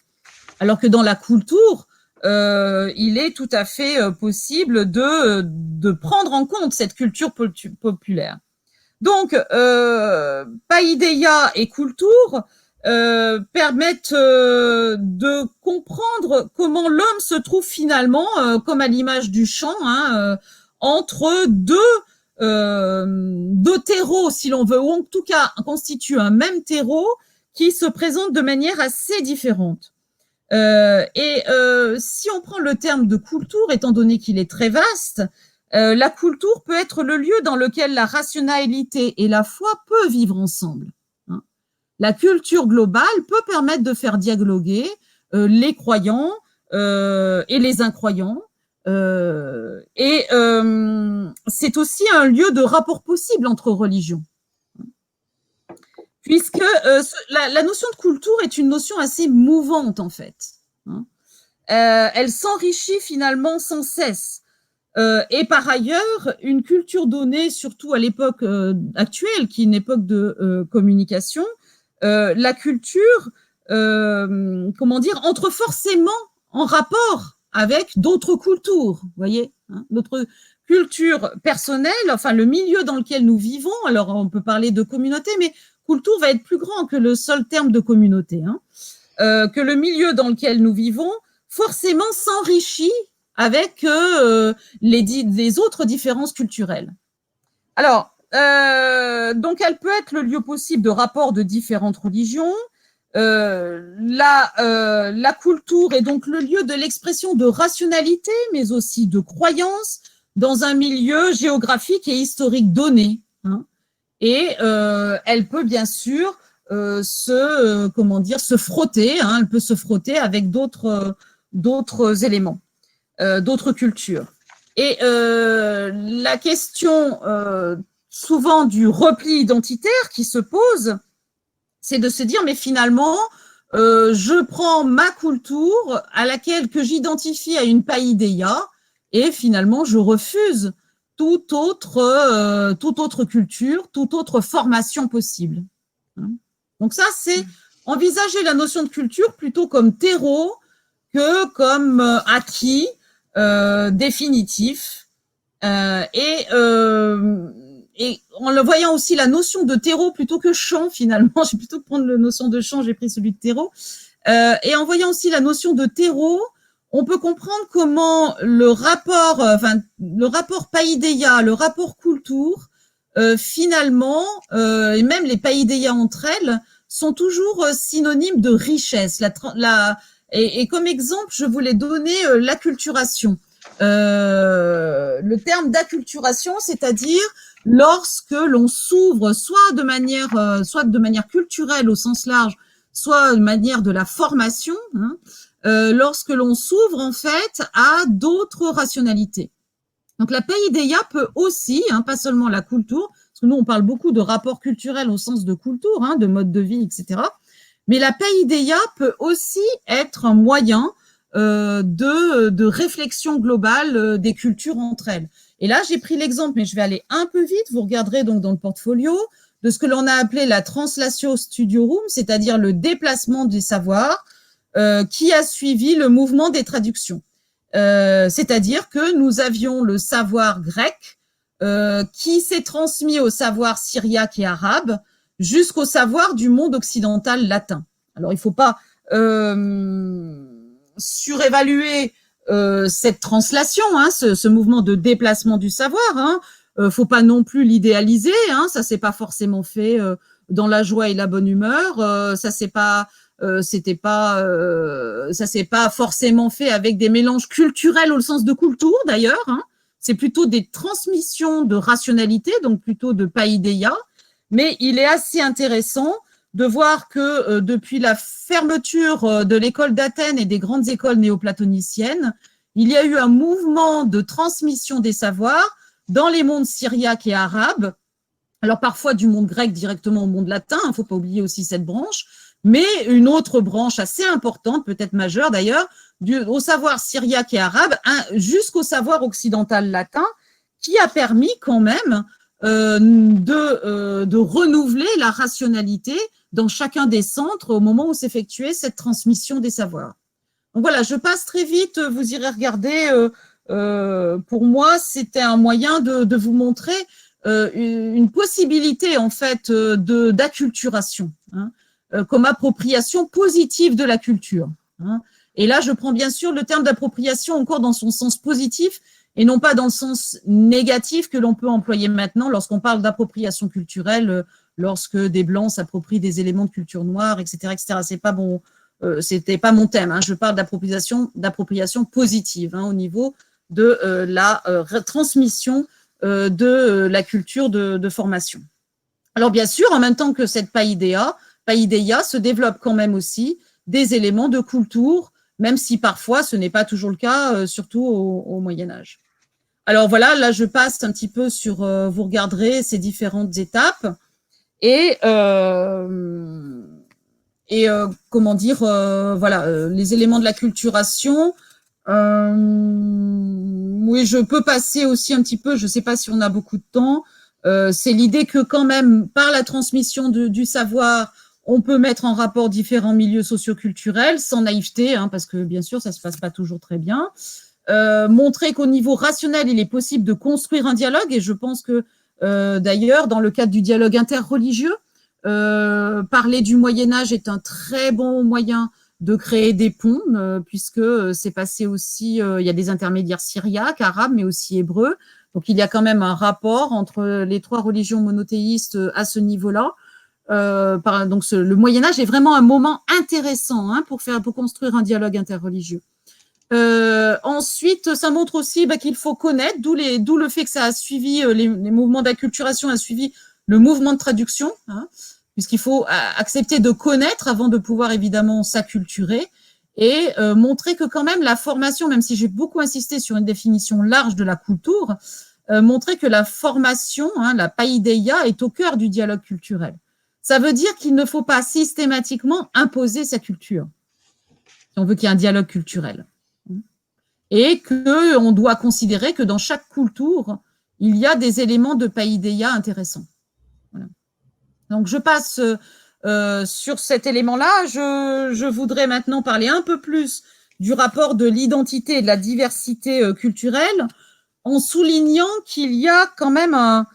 Alors que dans la culture, il est tout à fait possible de prendre en compte cette culture populaire. Donc, paideia et culture permettent de comprendre comment l'homme se trouve finalement, comme à l'image du champ, hein, entre deux terreaux, si l'on veut, ou en tout cas constituent un même terreau qui se présente de manière assez différente. Si on prend le terme de culture, étant donné qu'il est très vaste, la culture peut être le lieu dans lequel la rationalité et la foi peuvent vivre ensemble. Hein. La culture globale peut permettre de faire dialoguer les croyants et les incroyants. C'est aussi un lieu de rapport possible entre religions. Puisque la notion de culture est une notion assez mouvante, en fait. Hein. Elle s'enrichit finalement sans cesse. Et par ailleurs, une culture donnée, surtout à l'époque actuelle, qui est une époque de communication, la culture, entre forcément en rapport avec d'autres cultures, vous voyez, hein, notre culture personnelle, enfin le milieu dans lequel nous vivons. Alors on peut parler de communauté, mais culture va être plus grand que le seul terme de communauté, hein, que le milieu dans lequel nous vivons forcément s'enrichit avec les autres différences culturelles. Alors, donc elle peut être le lieu possible de rapport de différentes religions. La culture est donc le lieu de l'expression de rationalité, mais aussi de croyance dans un milieu géographique et historique donné. Hein. Et elle peut bien sûr se frotter. Hein, elle peut se frotter avec d'autres éléments, d'autres cultures. Et la question souvent du repli identitaire qui se pose, c'est de se dire, mais finalement, je prends ma culture à laquelle que j'identifie à une paideia et finalement, je refuse toute autre culture, toute autre formation possible. Donc ça, c'est envisager la notion de culture plutôt comme terreau que comme acquis définitif. Et en le voyant aussi la notion de terreau plutôt que champ, finalement, j'ai plutôt prendre la notion de champ, j'ai pris celui de terreau. Et en voyant aussi la notion de terreau, on peut comprendre comment le rapport paideia, le rapport culture, finalement, et même les paideias entre elles, sont toujours synonymes de richesse. Et comme exemple, je voulais donner l'acculturation. Le terme d'acculturation, c'est-à-dire lorsque l'on s'ouvre soit de manière culturelle au sens large, soit de manière de la formation, hein, lorsque l'on s'ouvre en fait à d'autres rationalités. Donc la paideia peut aussi, hein, pas seulement la culture, parce que nous on parle beaucoup de rapport culturel au sens de culture, hein, de mode de vie, etc. Mais la paideia peut aussi être un moyen de réflexion globale des cultures entre elles. Et là, j'ai pris l'exemple, mais je vais aller un peu vite. Vous regarderez donc dans le portfolio de ce que l'on a appelé la translatio studiorum, c'est-à-dire le déplacement des savoirs, qui a suivi le mouvement des traductions. C'est-à-dire que nous avions le savoir grec qui s'est transmis au savoir syriaque et arabe jusqu'au savoir du monde occidental latin. Alors, il ne faut pas surévaluer cette translation, hein, ce mouvement de déplacement du savoir. Hein. Faut pas non plus l'idéaliser. Hein, ça s'est pas forcément fait dans la joie et la bonne humeur. Ça s'est pas forcément fait avec des mélanges culturels au sens de culture d'ailleurs. Hein. C'est plutôt des transmissions de rationalité, donc plutôt de paideia. Mais il est assez intéressant de voir que depuis la fermeture de l'école d'Athènes et des grandes écoles néoplatoniciennes, il y a eu un mouvement de transmission des savoirs dans les mondes syriaques et arabes, alors parfois du monde grec directement au monde latin, il ne faut pas oublier aussi cette branche, mais une autre branche assez importante, peut-être majeure d'ailleurs, au savoir syriaque et arabe, jusqu'au savoir occidental latin, qui a permis quand même de renouveler la rationalité dans chacun des centres au moment où s'effectuait cette transmission des savoirs. Donc voilà, je passe très vite, vous irez regarder. Pour moi, c'était un moyen de vous montrer une possibilité en fait d'acculturation, hein, comme appropriation positive de la culture. Hein. Et là, je prends bien sûr le terme d'appropriation encore dans son sens positif et non pas dans le sens négatif que l'on peut employer maintenant lorsqu'on parle d'appropriation culturelle, lorsque des Blancs s'approprient des éléments de culture noire, etc., etc. C'est pas bon, c'était pas mon thème. Hein. Je parle d'appropriation positive hein, au niveau de la transmission de la culture de formation. Alors bien sûr, en même temps que cette paideia se développe quand même aussi des éléments de culture, même si parfois ce n'est pas toujours le cas, surtout au Moyen-Âge. Alors voilà, là je passe un petit peu sur, vous regarderez ces différentes étapes et comment dire, voilà, les éléments de la culturation. Oui, je peux passer aussi un petit peu, je ne sais pas si on a beaucoup de temps, c'est l'idée que quand même, par la transmission du savoir, on peut mettre en rapport différents milieux socioculturels, sans naïveté, hein, parce que bien sûr, ça ne se passe pas toujours très bien. Montrer qu'au niveau rationnel, il est possible de construire un dialogue, et je pense que d'ailleurs, dans le cadre du dialogue interreligieux, parler du Moyen-Âge est un très bon moyen de créer des ponts, puisque c'est passé aussi, il y a des intermédiaires syriaques, arabes, mais aussi hébreux. Donc, il y a quand même un rapport entre les trois religions monothéistes à ce niveau-là. Donc, le Moyen-Âge est vraiment un moment intéressant hein, pour construire un dialogue interreligieux. Ensuite, ça montre aussi qu'il faut connaître, d'où le fait que ça a suivi, les mouvements d'acculturation a suivi le mouvement de traduction, hein, puisqu'il faut accepter de connaître avant de pouvoir évidemment s'acculturer et montrer que quand même la formation, même si j'ai beaucoup insisté sur une définition large de la culture, montrer que la formation, hein, la paideia, est au cœur du dialogue culturel. Ça veut dire qu'il ne faut pas systématiquement imposer sa culture, si on veut qu'il y ait un dialogue culturel. Et qu'on doit considérer que dans chaque culture, il y a des éléments de paideia intéressants. Voilà. Donc, je passe sur cet élément-là. Je voudrais maintenant parler un peu plus du rapport de l'identité et de la diversité culturelle en soulignant qu'il y a quand même un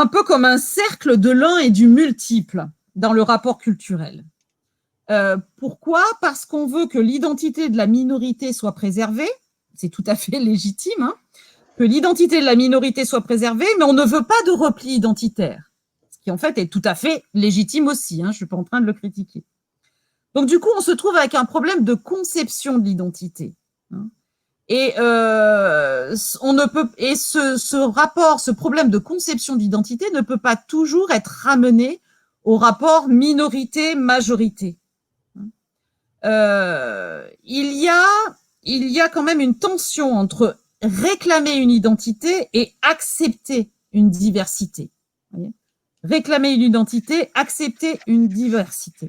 peu comme un cercle de l'un et du multiple dans le rapport culturel. Pourquoi ? Parce qu'on veut que l'identité de la minorité soit préservée. C'est tout à fait légitime, hein, que l'identité de la minorité soit préservée, mais on ne veut pas de repli identitaire. Qui en fait est tout à fait légitime aussi, hein, je ne suis pas en train de le critiquer. Donc du coup, on se trouve avec un problème de conception de l'identité. Hein, et ce problème de conception d'identité ne peut pas toujours être ramené au rapport minorité-majorité. Il y a quand même une tension entre réclamer une identité et accepter une diversité. Vous voyez ? Réclamer une identité, accepter une diversité.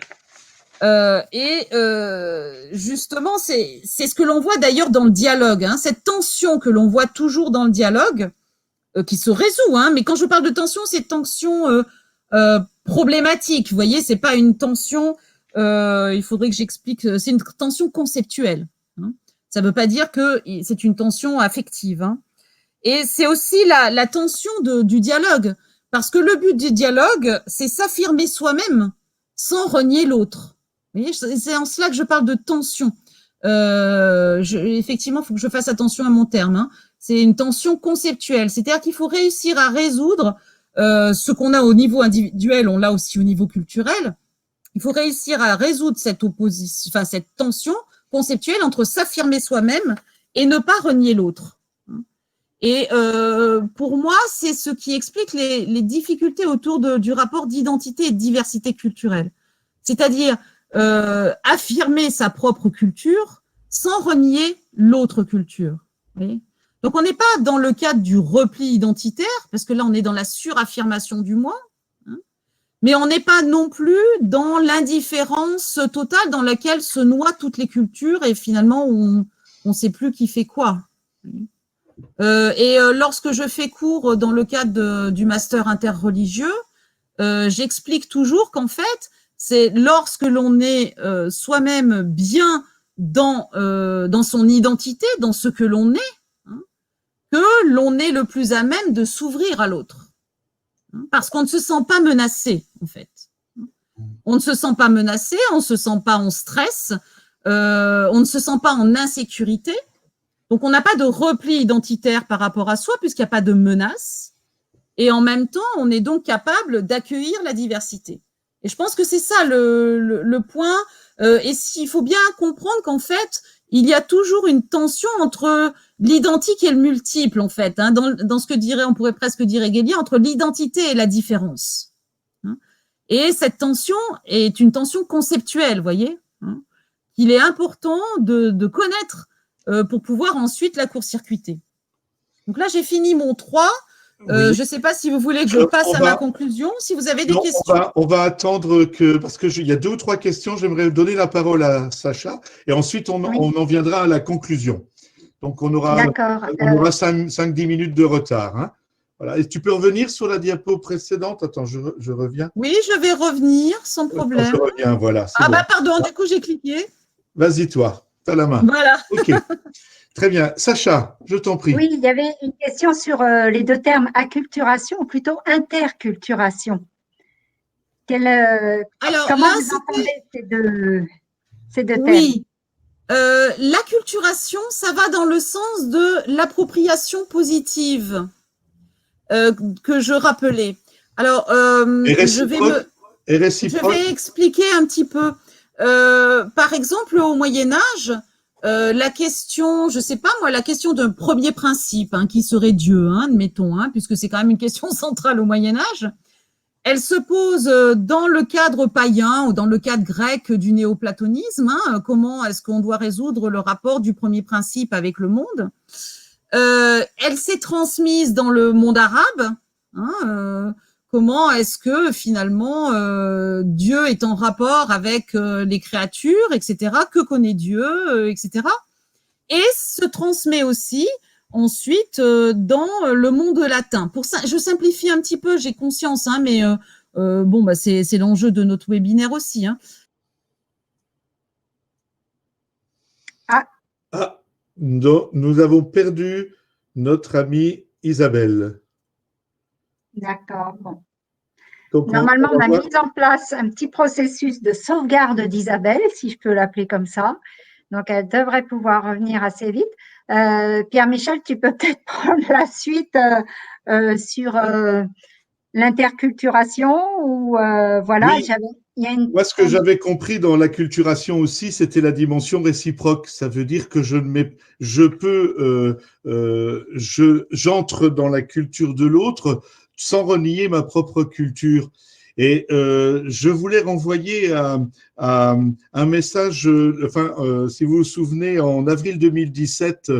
Justement, c'est ce que l'on voit d'ailleurs dans le dialogue, hein, cette tension que l'on voit toujours dans le dialogue, qui se résout, hein, mais quand je parle de tension, c'est tension problématique. Vous voyez, c'est pas une tension. Il faudrait que j'explique. C'est une tension conceptuelle. Hein. Ça ne veut pas dire que c'est une tension affective. Hein. Et c'est aussi la tension du dialogue, parce que le but du dialogue, c'est s'affirmer soi-même sans renier l'autre. Vous voyez, c'est en cela que je parle de tension. Effectivement, il faut que je fasse attention à mon terme. Hein. C'est une tension conceptuelle, c'est-à-dire qu'il faut réussir à résoudre ce qu'on a au niveau individuel, on l'a aussi au niveau culturel. Il faut réussir à résoudre cette opposition, enfin cette tension conceptuelle entre s'affirmer soi-même et ne pas renier l'autre. Et pour moi, c'est ce qui explique les difficultés autour du rapport d'identité et de diversité culturelle. C'est-à-dire affirmer sa propre culture sans renier l'autre culture. Vous voyez ? Donc, on n'est pas dans le cadre du repli identitaire, parce que là, on est dans la suraffirmation du moi, hein, mais on n'est pas non plus dans l'indifférence totale dans laquelle se noient toutes les cultures et finalement, on ne sait plus qui fait quoi. Lorsque je fais cours dans le cadre du master interreligieux, j'explique toujours qu'en fait, c'est lorsque l'on est soi-même bien dans son identité, dans ce que l'on est, hein, que l'on est le plus à même de s'ouvrir à l'autre. Hein, parce qu'on ne se sent pas menacé, en fait. On ne se sent pas menacé, on ne se sent pas en stress, on ne se sent pas en insécurité. Donc, on n'a pas de repli identitaire par rapport à soi puisqu'il n'y a pas de menace. Et en même temps, on est donc capable d'accueillir la diversité. Et je pense que c'est ça le point. Et il faut bien comprendre qu'en fait, il y a toujours une tension entre l'identique et le multiple, en fait, hein, dans ce que on pourrait presque dire Hegélien, entre l'identité et la différence. Hein. Et cette tension est une tension conceptuelle, vous voyez, hein, qu'il est important de connaître pour pouvoir ensuite la court-circuiter. Donc là, j'ai fini mon 3. Oui. Je ne sais pas si vous voulez que je passe à ma conclusion, si vous avez des questions. On va attendre parce qu'il y a 2 ou 3 questions. J'aimerais donner la parole à Sacha et ensuite on en viendra à la conclusion. Donc on aura 5-10 minutes de retard. Hein. Voilà. Et tu peux revenir sur la diapo précédente? Attends, je reviens. Oui, je vais revenir sans problème. Je reviens, voilà. Bon. Pardon, du coup j'ai cliqué. Vas-y toi, tu as la main. Voilà. Ok. Très bien. Sacha, je t'en prie. Oui, il y avait une question sur les 2 termes acculturation ou plutôt interculturation. Comment vous entendez ces deux termes? Oui, l'acculturation, ça va dans le sens de l'appropriation positive que je rappelais. Alors, je vais expliquer un petit peu. Par exemple, au Moyen-Âge, la question, je sais pas moi, la question d'un premier principe, hein, qui serait Dieu, hein, admettons, hein, puisque c'est quand même une question centrale au Moyen-Âge, elle se pose dans le cadre païen ou dans le cadre grec du néoplatonisme. Hein, comment est-ce qu'on doit résoudre le rapport du premier principe avec le monde? Elle s'est transmise dans le monde arabe. Hein, comment est-ce que finalement Dieu est en rapport avec les créatures, etc. Que connaît Dieu, etc. Et se transmet aussi ensuite dans le monde latin. Pour ça, je simplifie un petit peu, j'ai conscience, hein, mais c'est l'enjeu de notre webinaire aussi. Hein. Nous avons perdu notre amie Isabelle. D'accord. Bon. Donc, normalement, on a mis en place un petit processus de sauvegarde d'Isabelle, si je peux l'appeler comme ça. Donc, elle devrait pouvoir revenir assez vite. Pierre-Michel, tu peux peut-être prendre la suite sur l'interculturation ou voilà. Oui. Moi, ce que j'avais compris dans l'acculturation aussi, c'était la dimension réciproque. Ça veut dire que j'entre dans la culture de l'autre sans renier ma propre culture. Et je voulais renvoyer à un message, si vous vous souvenez, en avril 2017,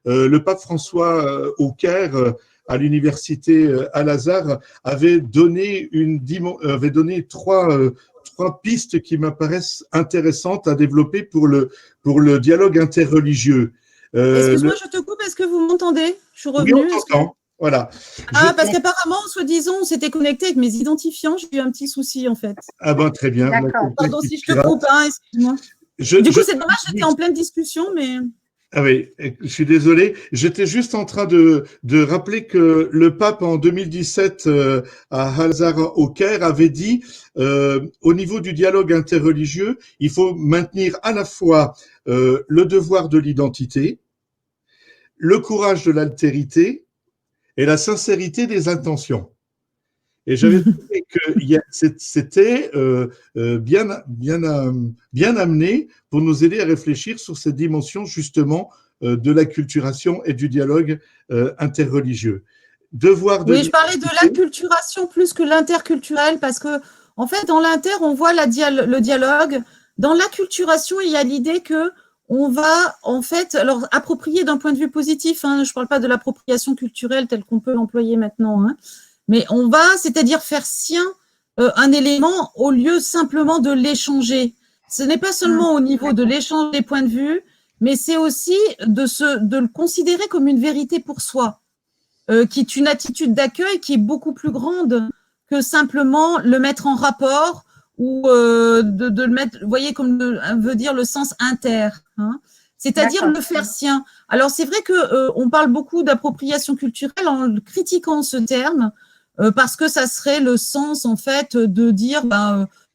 le pape François au Caire, à l'université Al-Azhar, avait donné trois pistes qui m'apparaissent intéressantes à développer pour le dialogue interreligieux. Excuse-moi, je te coupe, est-ce que vous m'entendez? Je suis revenue. Oui, on t'entend. Voilà. Ah, parce qu'apparemment, soi-disant, on s'était connecté avec mes identifiants. J'ai eu un petit souci, en fait. Ah ben, très bien. D'accord. Pardon si je te coupe, hein, excuse-moi. Du coup, c'est dommage, j'étais en pleine discussion, mais… Ah oui, je suis désolé. J'étais juste en train de rappeler que le pape en 2017 à Al-Azhar au Caire avait dit au niveau du dialogue interreligieux, il faut maintenir à la fois le devoir de l'identité, le courage de l'altérité et la sincérité des intentions. Et j'avais trouvé que c'était bien amené pour nous aider à réfléchir sur cette dimension justement de l'acculturation et du dialogue interreligieux. Oui, je parlais de l'acculturation plus que l'interculturel parce que, en fait, dans l'inter, on voit le dialogue. Dans l'acculturation, il y a l'idée que on va, en fait, alors approprier d'un point de vue positif, hein, je ne parle pas de l'appropriation culturelle telle qu'on peut l'employer maintenant, hein, mais on va, c'est-à-dire faire sien un élément au lieu simplement de l'échanger. Ce n'est pas seulement au niveau de l'échange des points de vue, mais c'est aussi de le considérer comme une vérité pour soi, qui est une attitude d'accueil qui est beaucoup plus grande que simplement le mettre en rapport ou de le mettre, vous voyez, comme veut dire le sens inter, hein, c'est-à-dire le faire sien. Alors c'est vrai que on parle beaucoup d'appropriation culturelle en critiquant ce terme parce que ça serait le sens en fait de dire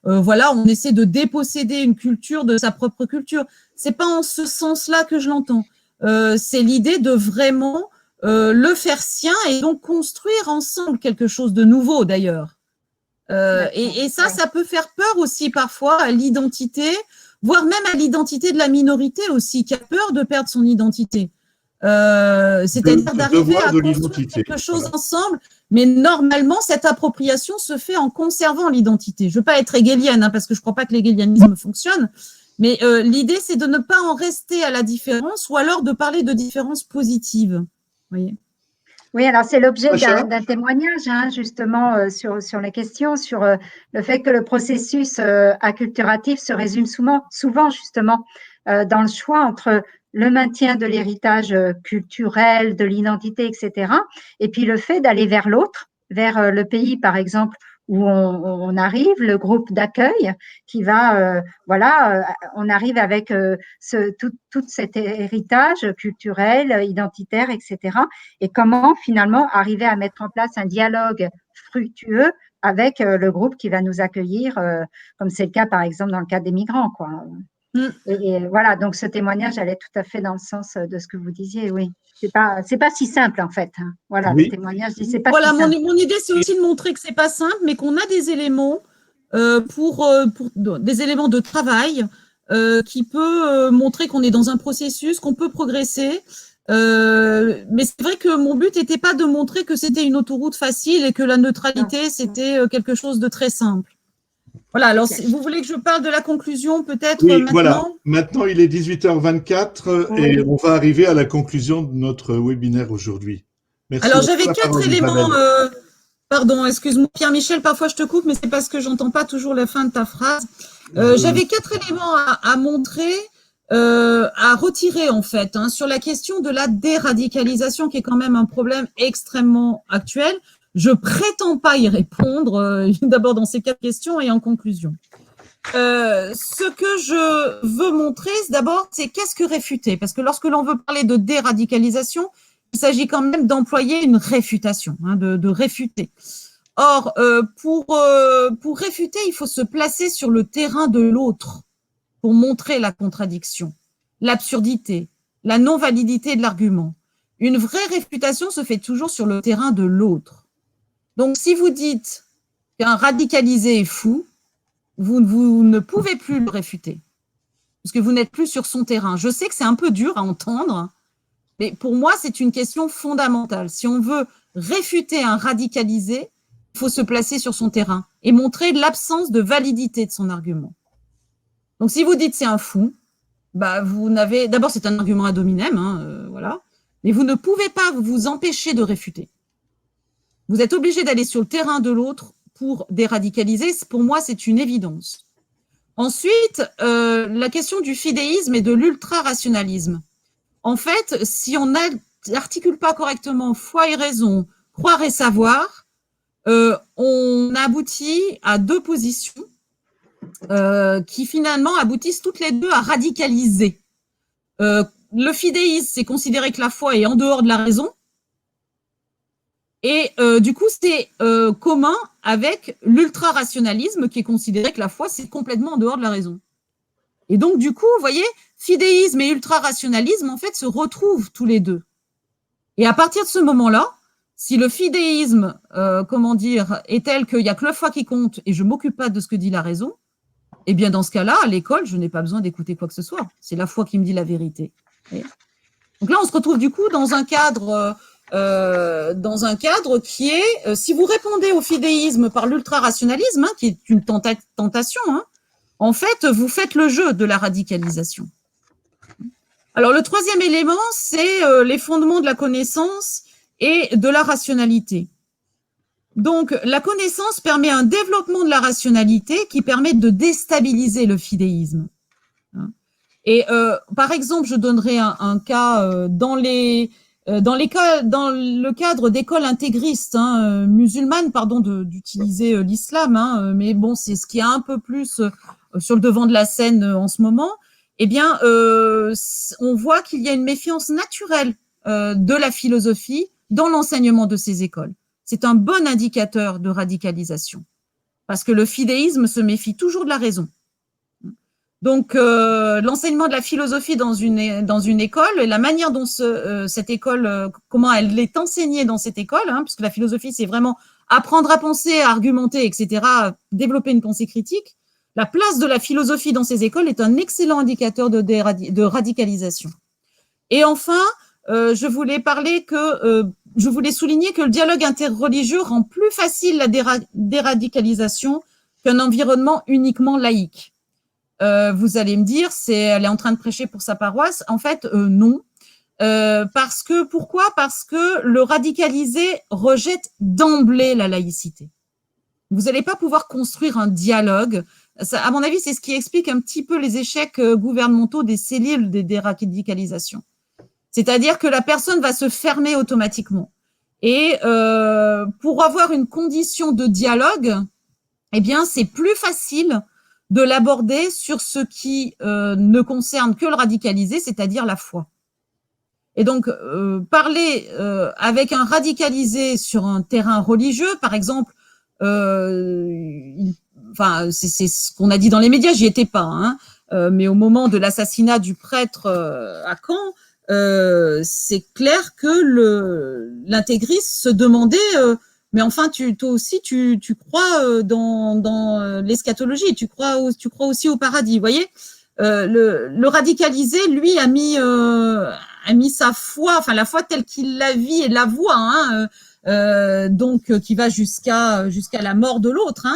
voilà, on essaie de déposséder une culture de sa propre culture. C'est pas en ce sens-là que je l'entends. C'est l'idée de vraiment le faire sien et donc construire ensemble quelque chose de nouveau d'ailleurs. Et ça peut faire peur aussi parfois à l'identité, voire même à l'identité de la minorité aussi, qui a peur de perdre son identité. C'est-à-dire d'arriver à construire quelque chose ensemble, mais normalement, cette appropriation se fait en conservant l'identité. Je ne veux pas être hegelienne, hein, parce que je ne crois pas que l'hegelianisme fonctionne, mais l'idée, c'est de ne pas en rester à la différence ou alors de parler de différences positives. Vous voyez ? Oui, alors c'est l'objet d'un témoignage, hein, justement, sur les questions, sur le fait que le processus acculturatif se résume souvent justement, dans le choix entre le maintien de l'héritage culturel, de l'identité, etc., et puis le fait d'aller vers l'autre, vers le pays, par exemple, où on arrive, le groupe d'accueil qui va, on arrive avec tout cet héritage culturel, identitaire, etc. Et comment finalement arriver à mettre en place un dialogue fructueux avec le groupe qui va nous accueillir, comme c'est le cas par exemple dans le cas des migrants, quoi. Et voilà, donc ce témoignage allait tout à fait dans le sens de ce que vous disiez, oui. C'est pas si simple en fait, hein. Voilà, oui. Le témoignage dit c'est pas si simple. Mon idée c'est aussi de montrer que c'est pas simple, mais qu'on a des éléments pour des éléments de travail qui peut montrer qu'on est dans un processus, qu'on peut progresser. Mais c'est vrai que mon but n'était pas de montrer que c'était une autoroute facile et que la neutralité c'était quelque chose de très simple. Voilà, alors vous voulez que je parle de la conclusion peut-être maintenant ? Voilà, maintenant il est 18h24 et on va arriver à la conclusion de notre webinaire aujourd'hui. Merci. Alors j'avais 4 éléments, pardon, excuse-moi Pierre-Michel, parfois je te coupe, mais c'est parce que j'entends pas toujours la fin de ta phrase. J'avais 4 éléments à montrer, à retirer en fait, hein, sur la question de la déradicalisation qui est quand même un problème extrêmement actuel. Je prétends pas y répondre, d'abord dans ces 4 questions et en conclusion. Ce que je veux montrer, d'abord, c'est qu'est-ce que réfuter ? Parce que lorsque l'on veut parler de déradicalisation, il s'agit quand même d'employer une réfutation, hein, de réfuter. Or, pour réfuter, il faut se placer sur le terrain de l'autre pour montrer la contradiction, l'absurdité, la non-validité de l'argument. Une vraie réfutation se fait toujours sur le terrain de l'autre. Donc, si vous dites qu'un radicalisé est fou, vous ne pouvez plus le réfuter, parce que vous n'êtes plus sur son terrain. Je sais que c'est un peu dur à entendre, mais pour moi, c'est une question fondamentale. Si on veut réfuter un radicalisé, il faut se placer sur son terrain et montrer l'absence de validité de son argument. Donc, si vous dites c'est un fou, vous n'avez… D'abord, c'est un argument ad hominem, hein, voilà, mais vous ne pouvez pas vous empêcher de réfuter. Vous êtes obligé d'aller sur le terrain de l'autre pour déradicaliser. Pour moi, c'est une évidence. Ensuite, la question du fidéisme et de l'ultra-rationalisme. En fait, si on a n'articule pas correctement foi et raison, croire et savoir, on aboutit à deux positions qui finalement aboutissent toutes les deux à radicaliser. Le fidéisme, c'est considérer que la foi est en dehors de la raison. Et du coup, c'est commun avec l'ultra-rationalisme qui est considéré que la foi, c'est complètement en dehors de la raison. Et donc, du coup, vous voyez, fidéisme et ultra-rationalisme, en fait, se retrouvent tous les deux. Et à partir de ce moment-là, si le fidéisme, est tel qu'il n'y a que la foi qui compte et je ne m'occupe pas de ce que dit la raison, eh bien, dans ce cas-là, à l'école, je n'ai pas besoin d'écouter quoi que ce soit. C'est la foi qui me dit la vérité. Donc là, on se retrouve du coup dans un cadre qui est, si vous répondez au fidéisme par l'ultra-rationalisme, qui est une tentation, en fait, vous faites le jeu de la radicalisation. Alors, le troisième élément, c'est les fondements de la connaissance et de la rationalité. Donc, la connaissance permet un développement de la rationalité qui permet de déstabiliser le fidéisme. Et par exemple, je donnerai un cas dans le cadre d'écoles intégristes musulmanes, pardon d'utiliser l'islam, mais bon, c'est ce qui est un peu plus sur le devant de la scène en ce moment. Eh bien, on voit qu'il y a une méfiance naturelle de la philosophie dans l'enseignement de ces écoles. C'est un bon indicateur de radicalisation, parce que le fidéisme se méfie toujours de la raison. Donc, l'enseignement de la philosophie dans une école, et la manière dont cette école, comment elle est enseignée dans cette école, puisque la philosophie, c'est vraiment apprendre à penser, à argumenter, etc., développer une pensée critique. La place de la philosophie dans ces écoles est un excellent indicateur de radicalisation. Et enfin, je voulais souligner que le dialogue interreligieux rend plus facile la déradicalisation qu'un environnement uniquement laïque. Vous allez me dire, elle est en train de prêcher pour sa paroisse. En fait, non. Pourquoi ? Parce que le radicalisé rejette d'emblée la laïcité. Vous n'allez pas pouvoir construire un dialogue. Ça, à mon avis, c'est ce qui explique un petit peu les échecs gouvernementaux des cellules de déradicalisation. C'est-à-dire que la personne va se fermer automatiquement. Et pour avoir une condition de dialogue, eh bien, c'est plus facile de l'aborder sur ce qui ne concerne que le radicalisé, c'est-à-dire la foi. Et donc, parler avec un radicalisé sur un terrain religieux, par exemple, c'est ce qu'on a dit dans les médias, j'y étais pas, mais au moment de l'assassinat du prêtre à Caen, c'est clair que l'intégriste se demandait mais enfin, toi aussi, tu crois dans l'eschatologie, tu crois aussi au paradis. Vous voyez, le radicalisé, lui, a mis sa foi, enfin la foi telle qu'il la vit et la voit, donc qui va jusqu'à la mort de l'autre,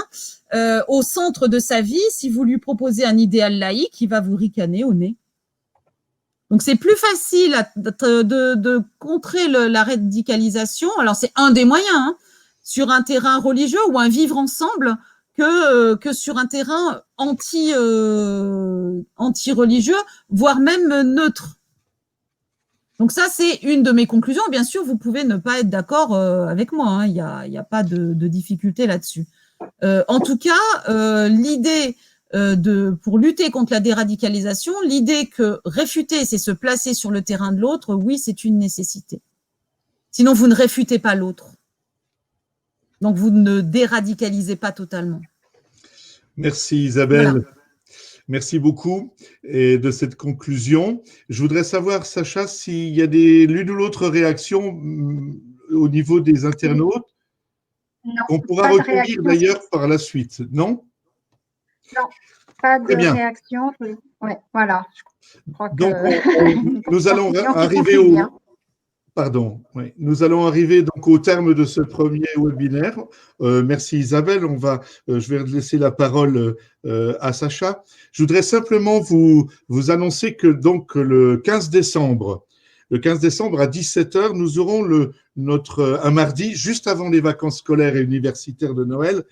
au centre de sa vie. Si vous lui proposez un idéal laïque, il va vous ricaner au nez. Donc, c'est plus facile de contrer la radicalisation. Alors, c'est un des moyens, sur un terrain religieux ou un vivre ensemble que sur un terrain anti-religieux, voire même neutre. Donc ça, c'est une de mes conclusions. Bien sûr, vous pouvez ne pas être d'accord avec moi. Il y a pas de difficulté là-dessus. En tout cas, l'idée pour lutter contre la déradicalisation, l'idée que réfuter, c'est se placer sur le terrain de l'autre, oui, c'est une nécessité. Sinon, vous ne réfutez pas l'autre. Donc, vous ne déradicalisez pas totalement. Merci Isabelle. Voilà. Merci beaucoup et de cette conclusion. Je voudrais savoir, Sacha, s'il y a l'une ou l'autre réaction au niveau des internautes qu'on pourra recueillir d'ailleurs par la suite, non ? Non, pas de réaction. Ouais, voilà. Je crois donc, que nous allons arriver nous allons arriver donc au terme de ce premier webinaire. Merci Isabelle. Je vais laisser la parole à Sacha. Je voudrais simplement vous annoncer que donc le 15 décembre à 17h, nous aurons un mardi, juste avant les vacances scolaires et universitaires de Noël,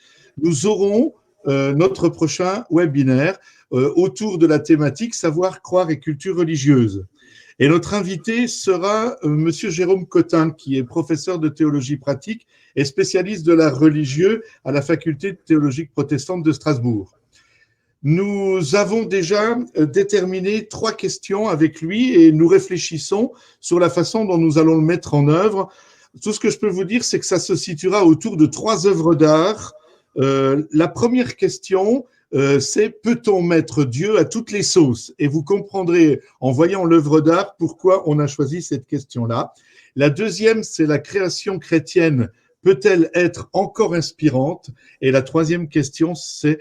nous aurons notre prochain webinaire autour de la thématique savoir, croire et culture religieuse. Et notre invité sera Monsieur Jérôme Cotin, qui est professeur de théologie pratique et spécialiste de l'art religieux à la faculté théologique protestante de Strasbourg. Nous avons déjà déterminé 3 questions avec lui et nous réfléchissons sur la façon dont nous allons le mettre en œuvre. Tout ce que je peux vous dire, c'est que ça se situera autour de 3 œuvres d'art. La première question, c'est peut-on mettre Dieu à toutes les sauces? Et vous comprendrez en voyant l'œuvre d'art pourquoi on a choisi cette question-là. La deuxième, c'est la création chrétienne peut-elle être encore inspirante? Et la troisième question, c'est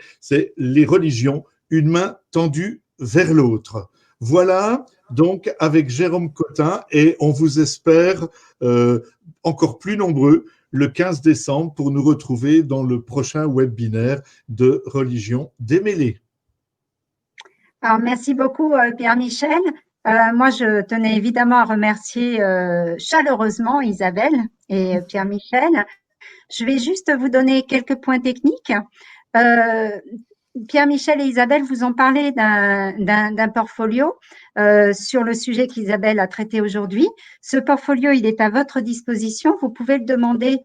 les religions, une main tendue vers l'autre. Voilà donc avec Jérôme Cotin et on vous espère encore plus nombreux le 15 décembre pour nous retrouver dans le prochain webinaire de Religion démêlée. Alors, merci beaucoup, Pierre-Michel. Moi, je tenais évidemment à remercier chaleureusement Isabelle et Pierre-Michel. Je vais juste vous donner quelques points techniques. Pierre-Michel et Isabelle vous ont parlé d'un portfolio sur le sujet qu'Isabelle a traité aujourd'hui. Ce portfolio, il est à votre disposition. Vous pouvez le demander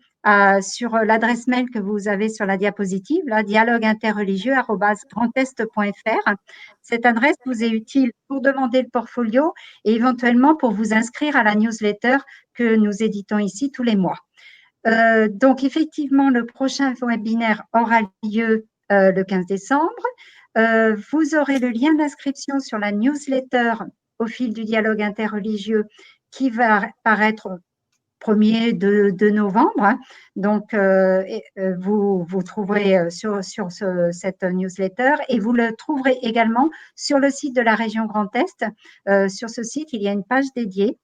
sur l'adresse mail que vous avez sur la diapositive, là, dialogueinterreligieux@grandest.fr. Cette adresse vous est utile pour demander le portfolio et éventuellement pour vous inscrire à la newsletter que nous éditons ici tous les mois. Donc, effectivement, le prochain webinaire aura lieu le 15 décembre. Vous aurez le lien d'inscription sur la newsletter au fil du dialogue interreligieux qui va paraître au 1er de novembre. Donc, vous trouverez sur cette newsletter et vous le trouverez également sur le site de la région Grand Est. Sur ce site, il y a une page dédiée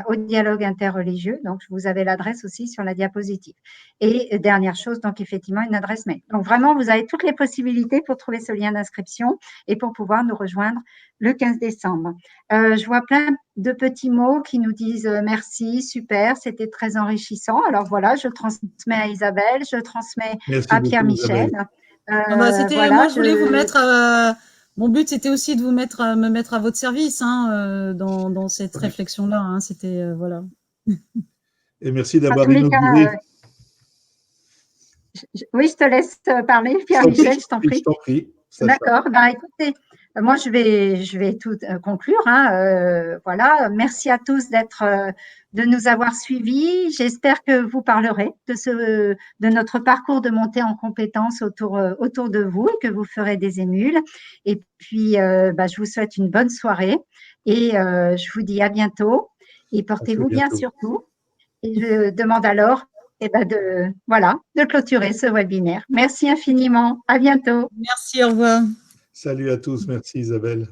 au dialogue interreligieux. Donc, vous avez l'adresse aussi sur la diapositive. Et dernière chose, donc effectivement, une adresse mail. Donc, vraiment, vous avez toutes les possibilités pour trouver ce lien d'inscription et pour pouvoir nous rejoindre le 15 décembre. Je vois plein de petits mots qui nous disent merci, super, c'était très enrichissant. Alors voilà, je transmets à Isabelle, je transmets à Pierre-Michel. Voilà, moi, je voulais vous mettre... Mon but, c'était aussi de me mettre à votre service dans cette réflexion-là. Hein, c'était voilà. Et merci d'avoir inauguré. Oui, je te laisse parler, Pierre-Michel, je t'en prie. Je t'en prie. D'accord. Ben, écoutez, moi, je vais tout conclure. Voilà. Merci à tous de nous avoir suivis. J'espère que vous parlerez de notre parcours de montée en compétences autour de vous et que vous ferez des émules. Et puis, je vous souhaite une bonne soirée et je vous dis à bientôt et portez-vous bien surtout. Et je demande alors de clôturer ce webinaire. Merci infiniment. À bientôt. Merci, au revoir. Salut à tous. Merci Isabelle.